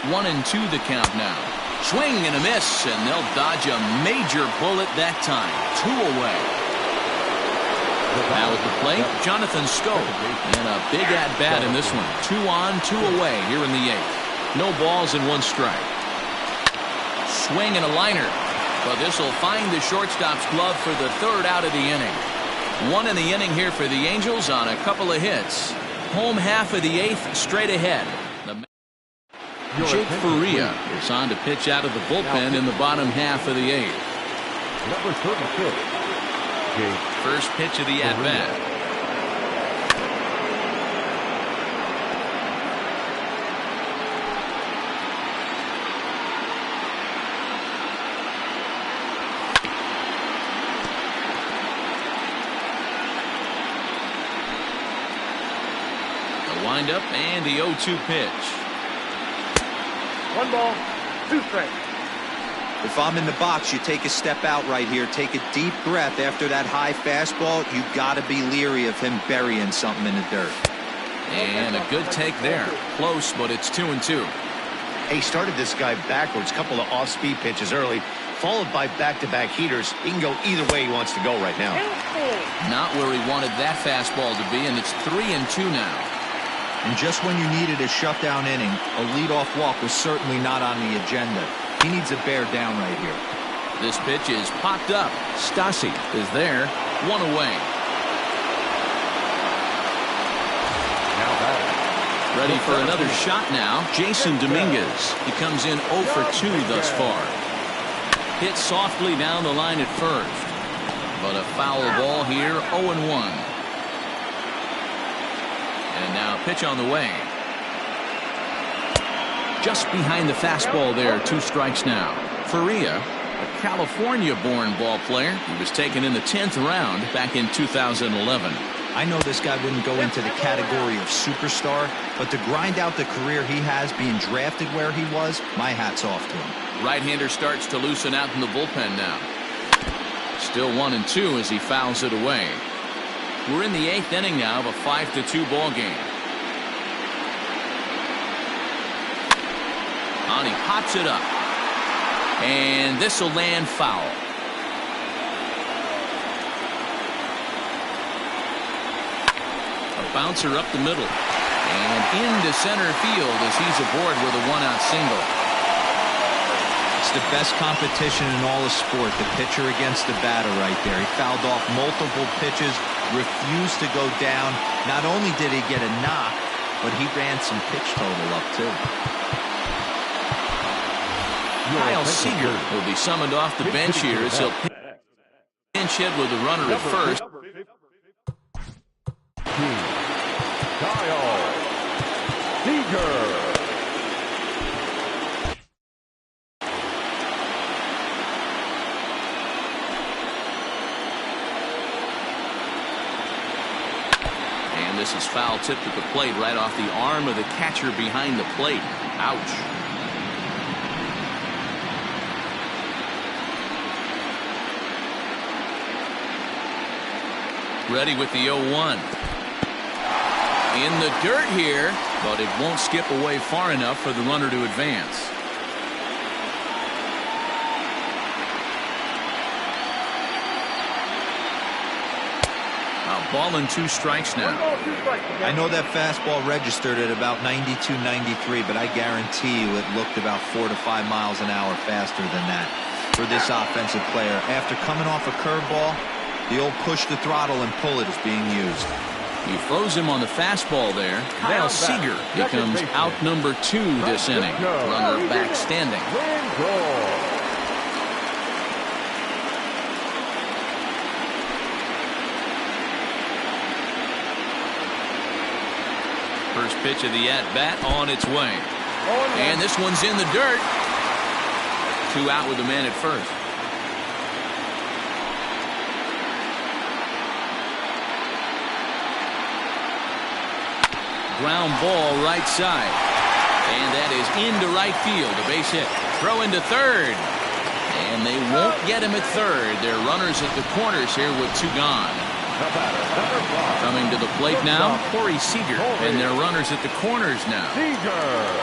1-2 the count now. Swing and a miss, and they'll dodge a major bullet that time. 2 away. Now at the plate, Jonathan Schoop, and a big at-bat in this one. 2 on, 2 away here in the 8th. No balls and 1 strike. Swing and a liner, but this will find the shortstop's glove for the 3rd out of the inning. 1 in the inning here for the Angels on a couple of hits. Home half of the 8th straight ahead. Jake Faria is on to pitch out of the bullpen in the bottom half of the 8th. Number 36. Jake. First pitch of the at-bat. The windup and the 0-2 pitch. 1 ball, 2 strikes. If I'm in the box, you take a step out right here. Take a deep breath after that high fastball. You've got to be leery of him burying something in the dirt. And a good take there. Close, but it's 2-2. He started this guy backwards. Couple of off-speed pitches early, followed by back-to-back heaters. He can go either way he wants to go right now. Not where he wanted that fastball to be, and it's 3-2 now. And just when you needed a shutdown inning, a leadoff walk was certainly not on the agenda. He needs to bear down right here. This pitch is popped up. Stassi is there. 1 away. Now batting. Ready for another shot now. Jason Dominguez. He comes in 0 for 2 thus far. Hit softly down the line at first. But a foul ball here. 0-1. And now pitch on the way. Just behind the fastball there. 2 strikes now. Faria, a California-born ball player. He was taken in the 10th round back in 2011. I know this guy wouldn't go into the category of superstar, but to grind out the career he has being drafted where he was, my hat's off to him. Right-hander starts to loosen out in the bullpen now. Still 1-2 as he fouls it away. We're in the 8th inning now of a 5-2 ball game. And he pops it up. And this will land foul. A bouncer up the middle. And into center field as he's aboard with a 1-out single. It's the best competition in all of sport, the pitcher against the batter right there. He fouled off multiple pitches, refused to go down. Not only did he get a knock, but he ran some pitch total up too. Kyle Seager will be summoned off the bench here as he'll pinch hit with the runner at first. Kyle Seager. And this is foul tipped at the plate right off the arm of the catcher behind the plate. Ouch. Ready with the 0-1. In the dirt here, but it won't skip away far enough for the runner to advance. A ball and 2 strikes now. I know that fastball registered at about 92, 93, but I guarantee you it looked about 4 to 5 miles an hour faster than that for this offensive player. After coming off a curveball, the old push the throttle and pull it is being used. He froze him on the fastball there. Kyle Seager becomes out number 2 this inning. Runner back standing. First pitch of the at-bat on its way. And this one's in the dirt. 2 out with the man at first. Ground ball right side. And that is into right field. A base hit. Throw into third. And they won't get him at third. They're runners at the corners here with 2 gone. Coming to the plate now, Corey Seager. And they're runners at the corners now.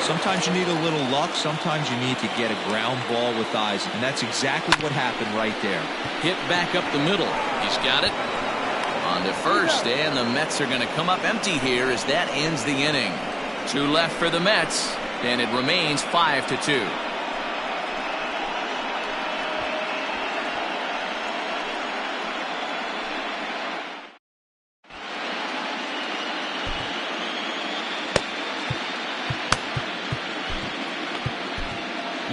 Sometimes you need a little luck. Sometimes you need to get a ground ball with eyes. And that's exactly what happened right there. Hit back up the middle. He's got it. On to first, and the Mets are going to come up empty here as that ends the inning. 2 left for the Mets, and it remains 5-2.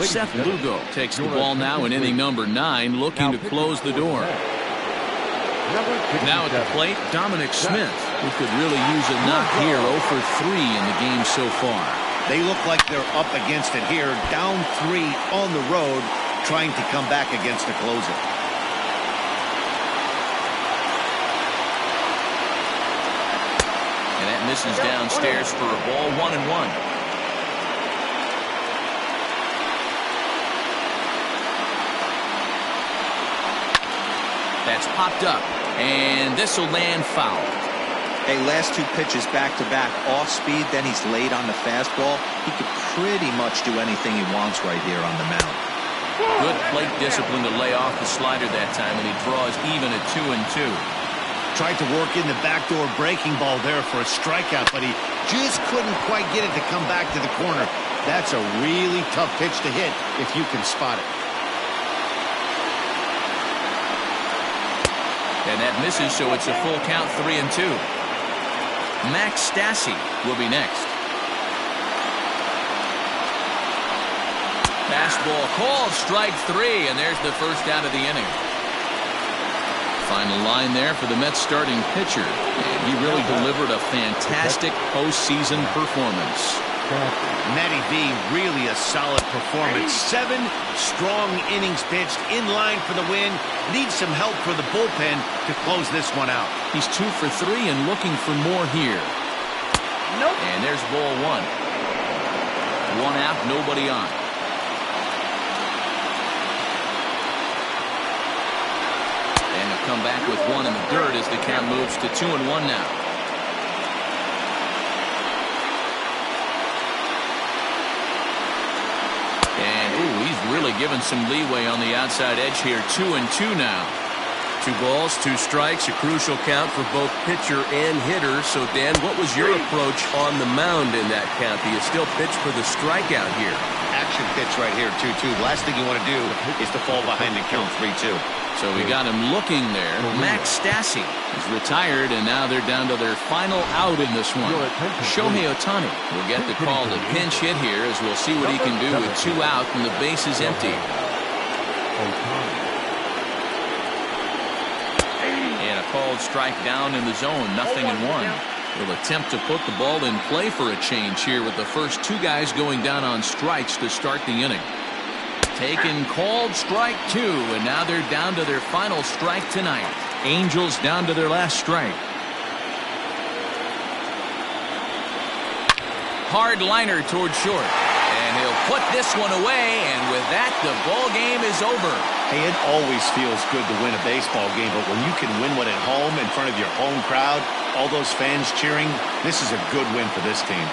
Seth Lugo takes the ball now in inning number 9, looking to close the door. Now at the plate, Dominic Smith, who could really use a knock here. 0 for 3 in the game so far. They look like they're up against it here, down 3 on the road, trying to come back against a closer. And that misses downstairs for a ball, 1-1. That's popped up, and this will land foul. Hey, last 2 pitches back-to-back off speed, then he's late on the fastball. He could pretty much do anything he wants right here on the mound. Good plate discipline to lay off the slider that time, and he draws even at 2-2. Tried to work in the backdoor breaking ball there for a strikeout, but he just couldn't quite get it to come back to the corner. That's a really tough pitch to hit if you can spot it. And that misses, so it's a full count, 3-2. Max Stassi will be next. Fastball called, strike 3, and there's the first out of the inning. Final line there for the Mets starting pitcher, and he really delivered a fantastic postseason performance. Matty V, really a solid performance. 7 strong innings pitched, in line for the win. Needs some help for the bullpen to close this one out. He's 2 for 3 and looking for more here. Nope. And there's ball 1. 1 out, nobody on. And he'll come back with 1 in the dirt as the count moves to 2-1 now. He's really given some leeway on the outside edge here. 2-2 now. 2 balls, 2 strikes, a crucial count for both pitcher and hitter. So, Dan, what was your approach on the mound in that count? Do you still pitch for the strikeout here? Action pitch right here, 2-2. Last thing you want to do is to fall behind and count 3-2. So we got him looking there. Max Stassi is retired, and now they're down to their final out in this one. Shohei Ohtani will get the call to pinch hit here, as we'll see what he can do with 2 out and the base is empty. And a called strike down in the zone, 0-1. Will attempt to put the ball in play for a change here with the first 2 guys going down on strikes to start the inning. Taken, called, strike 2, and now they're down to their final strike tonight. Angels down to their last strike. Hard liner toward short, and he'll put this one away, and with that, the ball game is over. Hey, it always feels good to win a baseball game, but when you can win one at home in front of your home crowd, all those fans cheering, this is a good win for this team.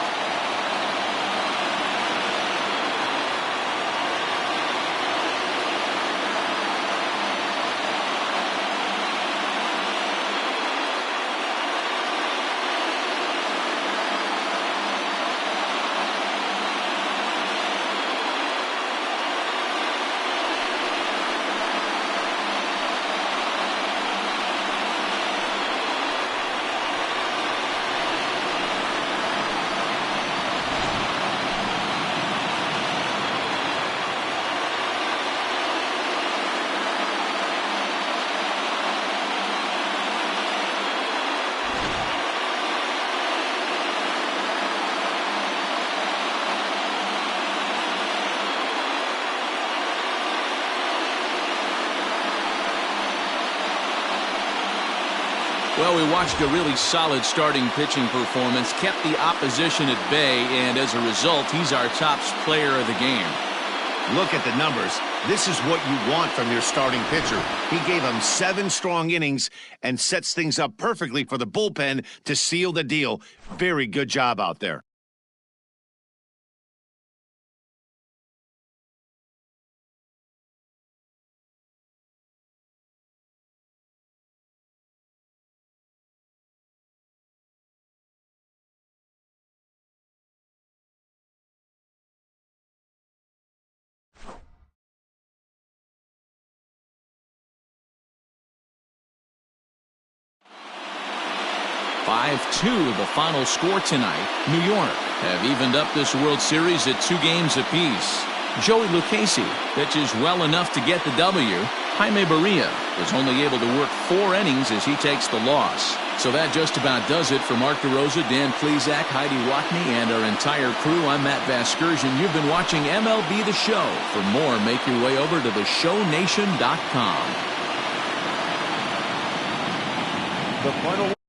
Well, we watched a really solid starting pitching performance, kept the opposition at bay, and as a result, he's our top player of the game. Look at the numbers. This is what you want from your starting pitcher. He gave them 7 strong innings and sets things up perfectly for the bullpen to seal the deal. Very good job out there. The final score tonight. New York have evened up this World Series at 2 games apiece. Joey Lucchesi pitches well enough to get the W. Jaime Barria was only able to work 4 innings as he takes the loss. So that just about does it for Mark DeRosa, Dan Plesac, Heidi Watney, and our entire crew. I'm Matt Vasgersian. You've been watching MLB The Show. For more, make your way over to theshownation.com. The final